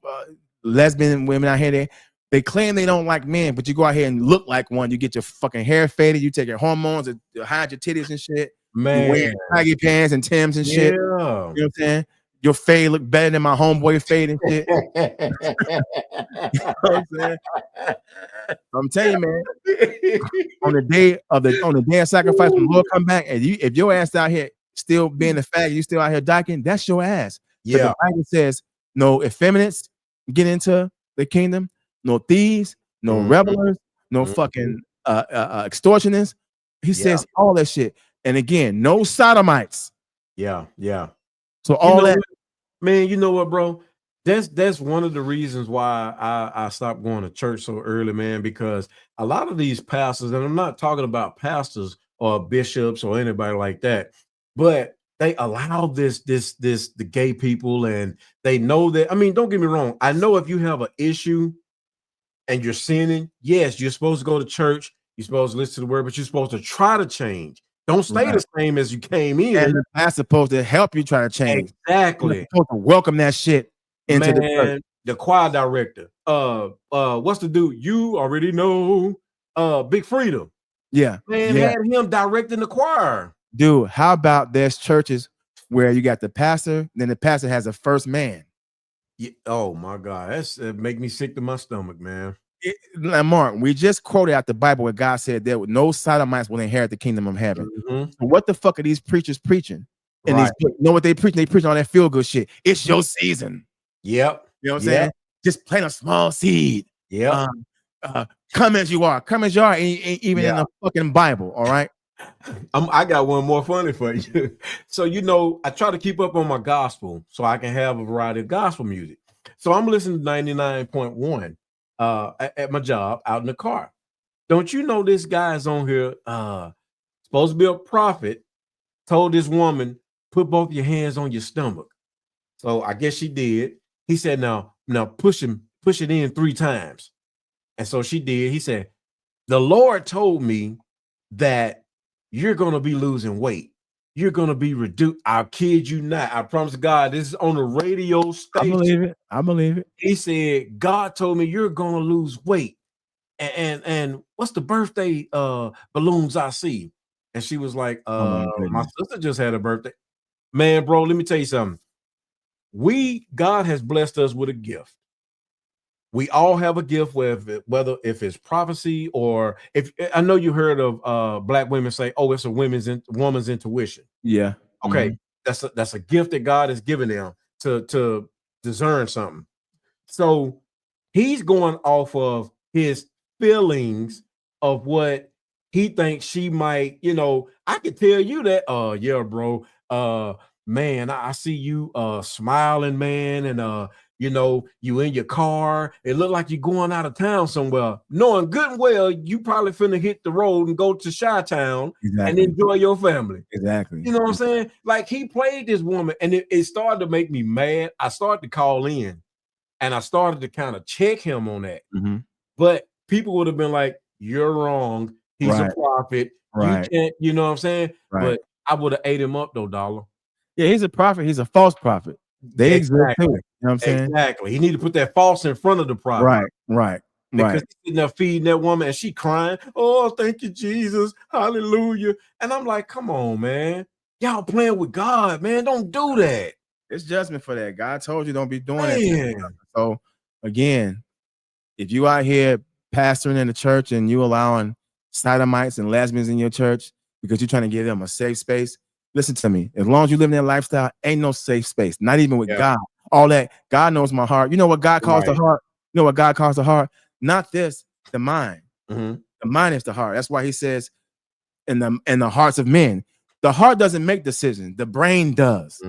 lesbian women out here. They claim they don't like men, but you go out here and look like one. You get your fucking hair faded. You take your hormones to hide your titties and shit. Man, you wear baggy pants and Timbs and shit. You know what I'm saying? your fade look better than my homeboy fade and shit. You know what I'm saying? I'm telling you, man. On the day of sacrifice, when the Lord come back, and if your ass out here still being a fag, you still out here docking, that's your ass. Yeah. The Bible says no effeminates get into the kingdom, no thieves, no revelers, no fucking extortionists. He says all that shit. And again, no sodomites. Yeah. So all that, man, you know what, bro? That's one of the reasons why I stopped going to church so early, man, because a lot of these pastors, and I'm not talking about pastors or bishops or anybody like that, but they allow the gay people, and they know that. I mean, don't get me wrong. I know if you have an issue and you're sinning, yes, you're supposed to go to church, you're supposed to listen to the word, but you're supposed to try to change. Don't stay the same as you came in. And the pastor's supposed to help you try to change. Exactly. You're supposed to welcome that shit into the church. The choir director. What's the dude? You already know. Big Freedom. Yeah. Man, had him directing the choir. Dude, how about there's churches where you got the pastor, then the pastor has a first man. Yeah. Oh my God, that's make me sick to my stomach, man. Mark, we just quoted out the Bible where God said there no sodomites will inherit the kingdom of heaven. So what the fuck are these preachers preaching? And you know what they preach? They preach all that feel good shit. It's your season. Yep. You know what I'm saying? Just plant a small seed. Yeah. Come as you are. Come as you are, even in the fucking Bible. All right. I got one more funny for you. So, you know, I try to keep up on my gospel so I can have a variety of gospel music. So I'm listening to 99.1 at my job out in the car. Don't you know this guy's on here supposed to be a prophet, told this woman, put both your hands on your stomach. So I guess she did. He said, now push it in 3 times. And so she did. He said, the Lord told me that you're going to be losing weight. You're going to be reduced. I'll kid you not. I promise God, this is on the radio station. I believe it. He said, God told me you're going to lose weight. And what's the birthday balloons I see? And she was like, my sister just had a birthday. Man, bro, let me tell you something. God has blessed us with a gift. We all have a gift, whether if it's prophecy or if I know you heard of black women say, "Oh, it's a woman's intuition." Yeah. Okay, that's a gift that God has given them to discern something. So he's going off of his feelings of what he thinks she might. You know, I could tell you that. Yeah, bro. Man, I see you smiling, man, and you know, you in your car. It looked like you're going out of town somewhere. Knowing good and well, you probably finna hit the road and go to Chi-Town and enjoy your family. Exactly. You know what I'm saying? Like, he played this woman, and it started to make me mad. I started to call in, and I started to kind of check him on that. But people would have been like, you're wrong. He's a prophet. You can't, you know what I'm saying? But I would have ate him up, though, Dollar. Yeah, he's a prophet. He's a false prophet. They exist too. You know what I'm saying? Exactly. He need to put that false in front of the prophet. Right. Because he's sitting there feeding that woman and she crying. Oh, thank you, Jesus. Hallelujah. And I'm like, come on, man. Y'all playing with God, man. Don't do that. It's judgment for that. God told you don't be doing that. So again, if you out here pastoring in the church and you allowing sodomites and lesbians in your church because you're trying to give them a safe space, listen to me. As long as you live in that lifestyle, ain't no safe space. Not even with God. All that. God knows my heart. You know what God calls the heart? You know what God calls the heart? Not this, the mind. The mind is the heart. That's why he says in the hearts of men. The heart doesn't make decisions. The brain does.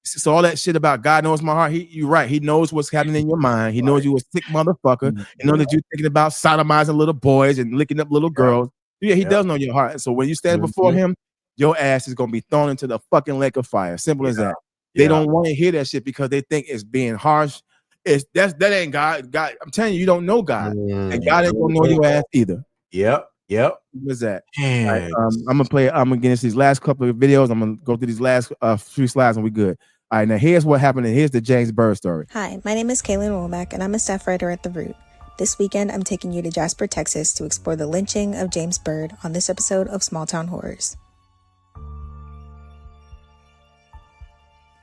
So all that shit about God knows my heart. You're right. He knows what's happening in your mind. He knows you a sick motherfucker. He knows that you're thinking about sodomizing little boys and licking up little girls. Yeah, he does know your heart. So when you stand before him, your ass is gonna be thrown into the fucking lake of fire. Simple as that. They don't want to hear that shit because they think it's being harsh. That ain't God. God, I'm telling you, you don't know God, and God ain't gonna know your ass either. Yep. What's that? Right, I'm gonna get into these last couple of videos. I'm gonna go through these last few slides, and we good. All right, now here's what happened, and here's the James Byrd story. Hi, my name is Kaylin Womack, and I'm a staff writer at The Root. This weekend, I'm taking you to Jasper, Texas, to explore the lynching of James Byrd on this episode of Small Town Horrors.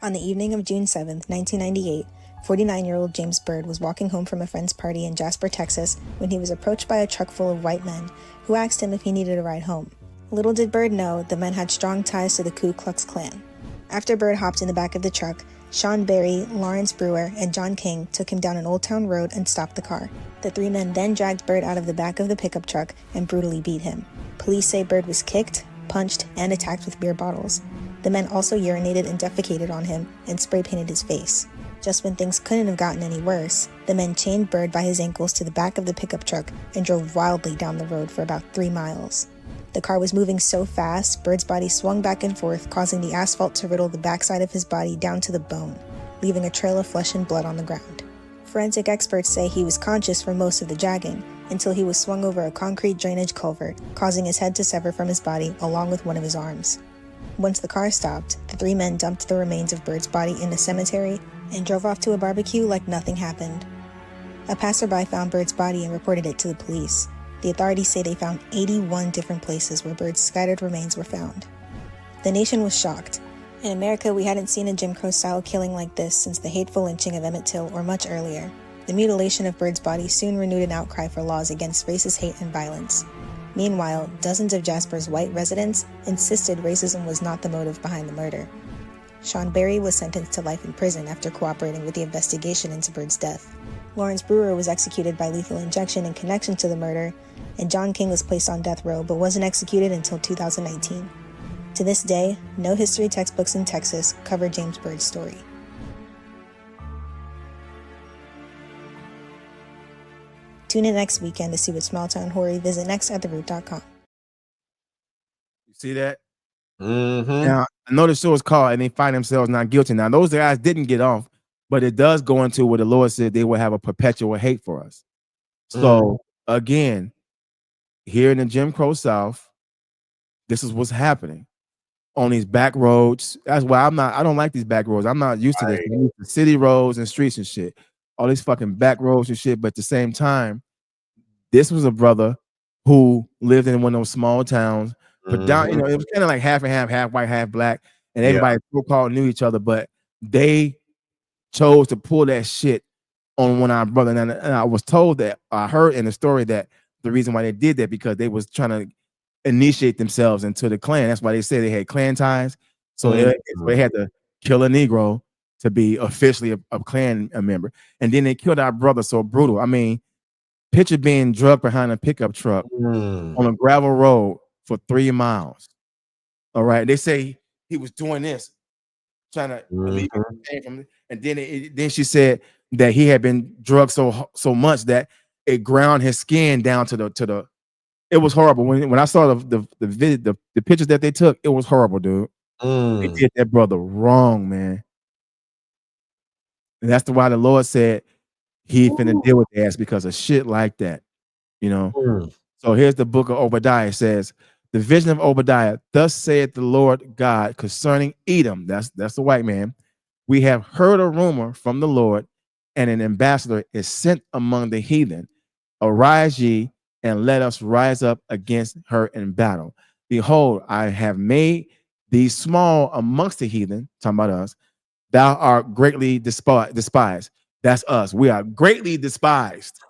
On the evening of June 7, 1998, 49-year-old James Byrd was walking home from a friend's party in Jasper, Texas, when he was approached by a truck full of white men who asked him if he needed a ride home. Little did Byrd know the men had strong ties to the Ku Klux Klan. After Byrd hopped in the back of the truck, Sean Berry, Lawrence Brewer, and John King took him down an Old Town road and stopped the car. The three men then dragged Byrd out of the back of the pickup truck and brutally beat him. Police say Byrd was kicked, punched, and attacked with beer bottles. The men also urinated and defecated on him and spray painted his face. Just when things couldn't have gotten any worse, the men chained Byrd by his ankles to the back of the pickup truck and drove wildly down the road for about 3 miles. The car was moving so fast, Byrd's body swung back and forth, causing the asphalt to riddle the backside of his body down to the bone, leaving a trail of flesh and blood on the ground. Forensic experts say he was conscious for most of the jagging, until he was swung over a concrete drainage culvert, causing his head to sever from his body along with one of his arms. Once the car stopped, the three men dumped the remains of Byrd's body in a cemetery and drove off to a barbecue like nothing happened. A passerby found Byrd's body and reported it to the police. The authorities say they found 81 different places where Byrd's scattered remains were found. The nation was shocked. In America, we hadn't seen a Jim Crow-style killing like this since the hateful lynching of Emmett Till or much earlier. The mutilation of Byrd's body soon renewed an outcry for laws against racist hate and violence. Meanwhile, dozens of Jasper's white residents insisted racism was not the motive behind the murder. Sean Berry was sentenced to life in prison after cooperating with the investigation into Byrd's death. Lawrence Brewer was executed by lethal injection in connection to the murder, and John King was placed on death row but wasn't executed until 2019. To this day, no history textbooks in Texas cover James Byrd's story. Tune in next weekend to see what small town horror you visit next at theroot.com. You see that? Mm-hmm. Now, I know the show is called and they find themselves not guilty. Now, those guys didn't get off, but it does go into where the Lord said they will have a perpetual hate for us. So, again, here in the Jim Crow South, this is what's happening on these back roads. That's why I don't like these back roads. I'm not used to this. I'm used to city roads and streets and shit. All these fucking back roads and shit. But at the same time, this was a brother who lived in one of those small towns. But down, it was kind of like half and half white, half black, and everybody so-called knew each other, but they chose to pull that shit on one of our brother. And I was told that I heard in the story that the reason why they did that because they was trying to initiate themselves into the Klan. That's why they say they had Klan ties. So they had to kill a Negro to be officially a Klan member. And then they killed our brother so brutal. I mean, picture being drugged behind a pickup truck on a gravel road for 3 miles. All right. They say he was doing this, trying to leave it from, and then she said that he had been drugged so much that it ground his skin down to the. It was horrible. When I saw the pictures that they took, it was horrible, dude. They did that brother wrong, man. And that's why the Lord said he finna deal with the ass because of shit like that, you know. So here's the book of Obadiah. It says, the vision of Obadiah, thus saith the Lord God concerning Edom. That's the white man. We have heard a rumor from the Lord, and an ambassador is sent among the heathen. Arise ye, and let us rise up against her in battle. Behold, I have made thee small amongst the heathen, talking about us. Thou art greatly despised. That's us. We are greatly despised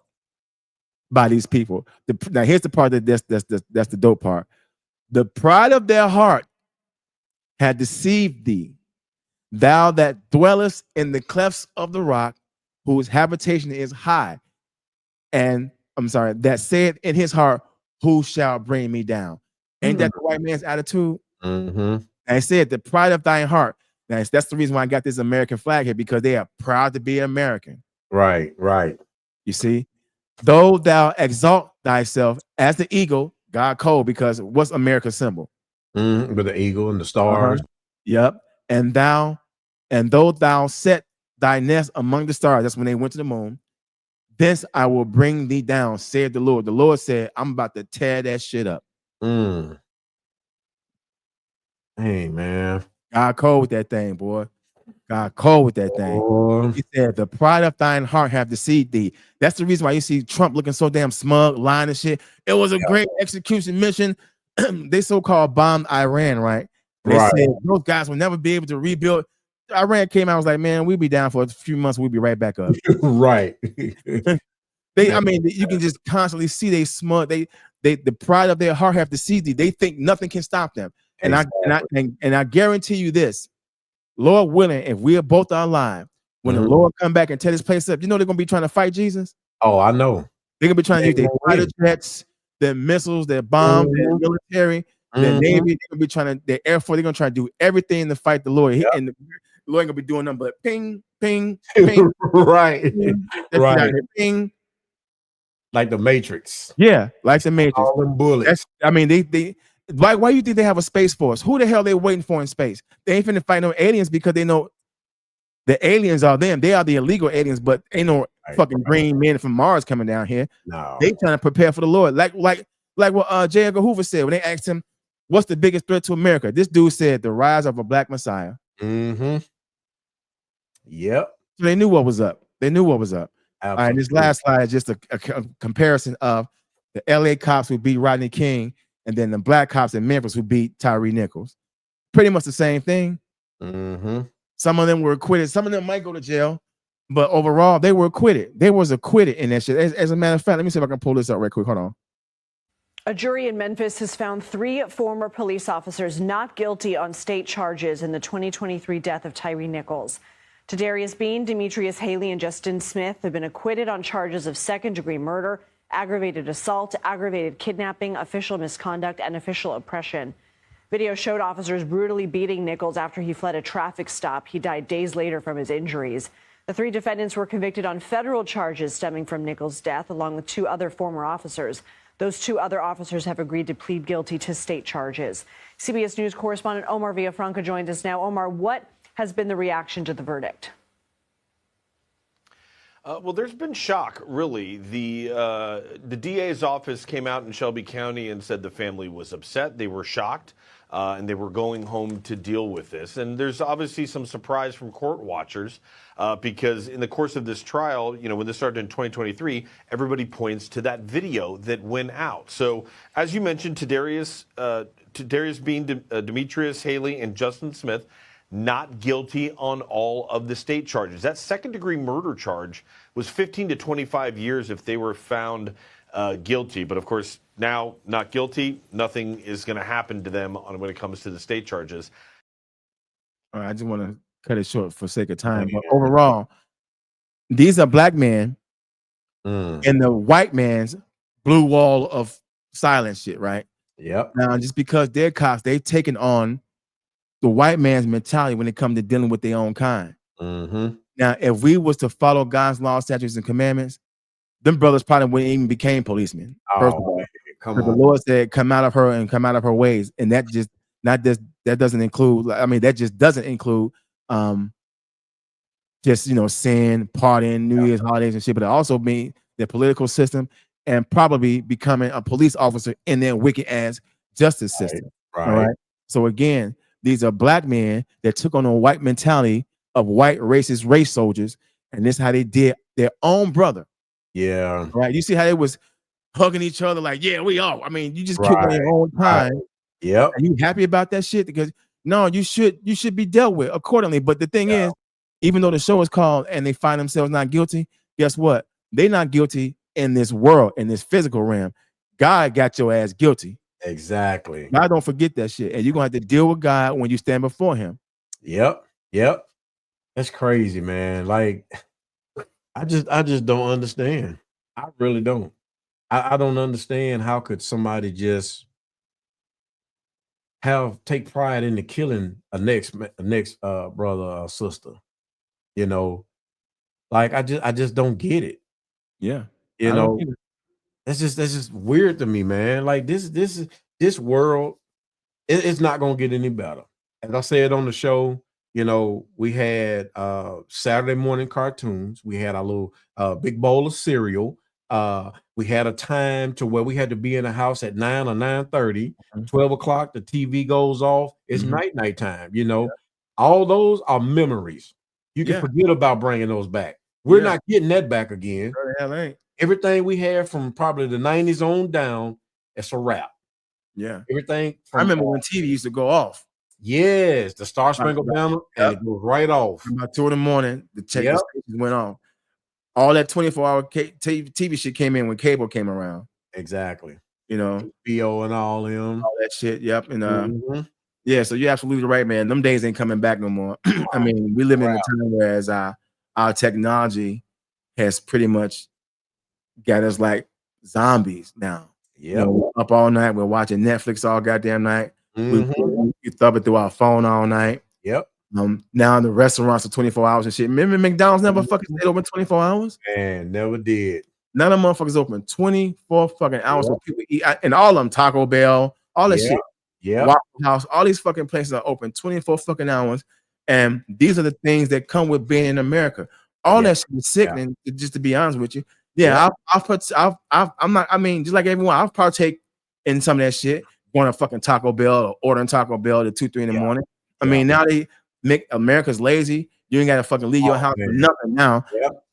by these people. Now, here's the part that's the dope part. The pride of their heart had deceived thee. Thou that dwellest in the clefts of the rock, whose habitation is high. And that said in his heart, who shall bring me down? Ain't that the white man's attitude? And it said, the pride of thine heart. That's the reason why I got this American flag here, because they are proud to be American. Right. You see, though thou exalt thyself as the eagle, God called, because what's America's symbol? With the eagle and the stars. Yep. And though thou set thy nest among the stars, that's when they went to the moon. Thence I will bring thee down, saith the Lord. The Lord said, I'm about to tear that shit up. Hey, man. God called with that thing, boy. God called with that thing. He said, the pride of thine heart have deceived thee. That's the reason why you see Trump looking so damn smug, lying and shit. It was a great execution mission. They so-called bombed Iran, right? They said those guys will never be able to rebuild. Iran came out, I was like, man, we'll be down for a few months. We'll be right back up. Right. I mean, you can just constantly see they smug. They the pride of their heart have deceived you. They think nothing can stop them. And I guarantee you this, Lord willing, if we are both alive, when the Lord come back and tear this place up, you know they're gonna be trying to fight Jesus. Oh, I know. They're gonna be trying to use their fighter jets, their missiles, their bombs, their military, their navy. They're gonna be trying to their air force. They're gonna try to do everything to fight the Lord. And the Lord ain't gonna be doing nothing but ping, ping, ping. Right. Right. Ping. Like the Matrix. Yeah, like the Matrix. All them bullets. I mean, they why you think they have a space force? Who the hell they waiting for in space? They ain't finna fight no aliens because they know the aliens are them. They are the illegal aliens, but ain't no fucking green men from Mars coming down here. No, they trying to prepare for the Lord. Like what J. Edgar Hoover said when they asked him, "What's the biggest threat to America?" This dude said, "The rise of a black Messiah." Yep. So they knew what was up. They knew what was up. All right, this last slide is just a comparison of the LA cops who beat Rodney King and then the black cops in Memphis who beat Tyree Nichols. Pretty much the same thing. Some of them were acquitted. Some of them might go to jail, but overall they were acquitted. They was acquitted in that shit. As a matter of fact, let me see if I can pull this up right quick. Hold on. A jury in Memphis has found 3 former police officers not guilty on state charges in the 2023 death of Tyree Nichols. Tadarius Bean, Demetrius Haley, and Justin Smith have been acquitted on charges of second-degree murder, aggravated assault, aggravated kidnapping, official misconduct, and official oppression. Video showed officers brutally beating Nichols after he fled a traffic stop. He died days later from his injuries. The 3 defendants were convicted on federal charges stemming from Nichols' death, along with 2 other former officers. Those 2 other officers have agreed to plead guilty to state charges. CBS News correspondent Omar Villafranca joins us now. Omar, what has been the reaction to the verdict? Well, there's been shock, really. The DA's office came out in Shelby County and said the family was upset. They were shocked, and they were going home to deal with this. And there's obviously some surprise from court watchers because in the course of this trial, you know, when this started in 2023, everybody points to that video that went out. So, as you mentioned, Tadarius Bean, Demetrius Haley, and Justin Smith not guilty on all of the state charges. That second-degree murder charge was 15 to 25 years if they were found guilty. But, of course, now not guilty, nothing is going to happen to them when it comes to the state charges. All right, I just want to cut it short for sake of time. But overall, these are black men in the white man's blue wall of silence shit, right? Yep. Now, just because they're cops, they've taken on the white man's mentality when it comes to dealing with their own kind. Now, if we was to follow God's laws, statutes, and commandments, them brothers probably wouldn't even became policemen. First of all, the Lord said, "Come out of her and come out of her ways," and that doesn't include. I mean, that just doesn't include just sin, partying, New Year's holidays and shit, but it also means the political system and probably becoming a police officer in their wicked ass justice system. Right. All right. So again, these are black men that took on a white mentality of white racist race soldiers, and this is how they did their own brother. Yeah. Right. You see how they was hugging each other like, yeah, we all. I mean, you just killed on your own time. Yep. Are you happy about that shit? Because no, you should be dealt with accordingly. But the thing is, even though the show is called and they find themselves not guilty, guess what? They're not guilty in this world, in this physical realm. God got your ass guilty. Exactly. God don't forget that shit. And you're gonna have to deal with God when you stand before him. Yep. That's crazy, man. Like, I just don't understand. I really don't. I don't understand how could somebody just take pride in the killing a next brother or sister. You know, like I just don't get it. Yeah. You know, that's just weird to me, man. Like this world, it's not gonna get any better. As I said on the show, you know, we had Saturday morning cartoons. We had our little big bowl of cereal. We had a time to where we had to be in the house at 9 or 9:30, 12 o'clock. The TV goes off. It's night time. You know, all those are memories. You can forget about bringing those back. We're not getting that back again. Sure the hell ain't. Everything we had from probably the 90s on down, it's a wrap. Yeah. Everything. I remember when TV used to go off. Yes, the Star Spangled Banner, and it goes right off. About 2 in the morning, the Yep. stations went off. All that 24-hour TV shit came in when cable came around. Exactly. You know, HBO and all them. all that shit. Yep. And Mhm. yeah, so you're absolutely right, man. Them days ain't coming back no more. I mean, we live in a time whereas our technology has pretty much got us like zombies now. You Yep. know, we're up all night, we're watching Netflix all goddamn night. We Mhm. thumb it through our phone all night. Yep. Now the restaurants are 24 hours and shit. Remember McDonald's never fucking stayed open 24 hours? And never did. None of them motherfuckers open 24 fucking hours Yep. for people eat. And all of them, Taco Bell, all that Yep. shit. Yep. Waffle House, all these fucking places are open 24 fucking hours. And these are the things that come with being in America. All that shit is sickening, just to be honest with you. Yeah, I'm not, I mean, just like everyone, I'll partake in some of that shit, going to fucking Taco Bell or ordering Taco Bell at 2, 3 in the morning. I mean, now they make America's lazy. You ain't got to fucking leave your house for nothing now.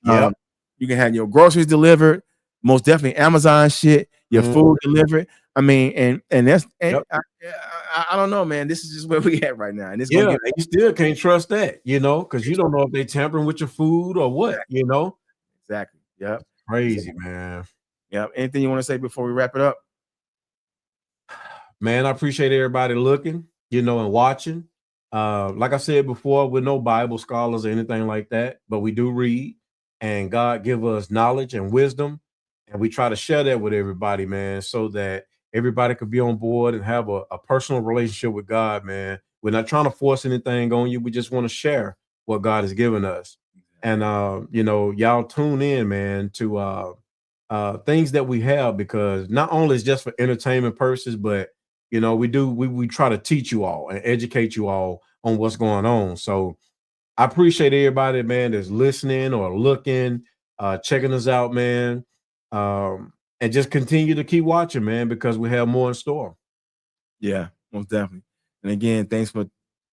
Yep. You can have your groceries delivered, most definitely Amazon shit, your food delivered. I mean, and that's I don't know, man. This is just where we at right now. And it's Yeah, and you still can't trust that, you know, because you don't know if they tampering with your food or what, you know. Exactly. Yep. Crazy, man. Yep. Anything you want to say before we wrap it up? Man, I appreciate everybody looking, you know, and watching. Like I said before, we're no Bible scholars or anything like that, but we do read, and God give us knowledge and wisdom, and we try to share that with everybody, man, so that everybody could be on board and have a personal relationship with God, man. We're not trying to force anything on you. We just want to share what God has given us. And you know, y'all tune in, man, to things that we have, because not only is just for entertainment purposes, but you know, we try to teach you all and educate you all on what's going on. So I appreciate everybody, man, that's listening or looking, checking us out, man. And just continue to keep watching, man, because we have more in store. Yeah, most definitely. And again, thanks for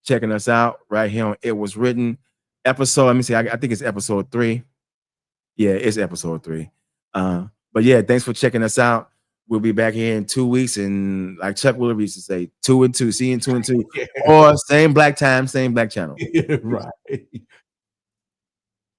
checking us out right here on It Was Written episode. Let me see. I think it's episode 3. Yeah, it's episode 3. But yeah, thanks for checking us out. We'll be back here in 2 weeks, and like Chuck Woolery used to say, 2 and 2, see you in 2 and 2, or same black time, same black channel. Right.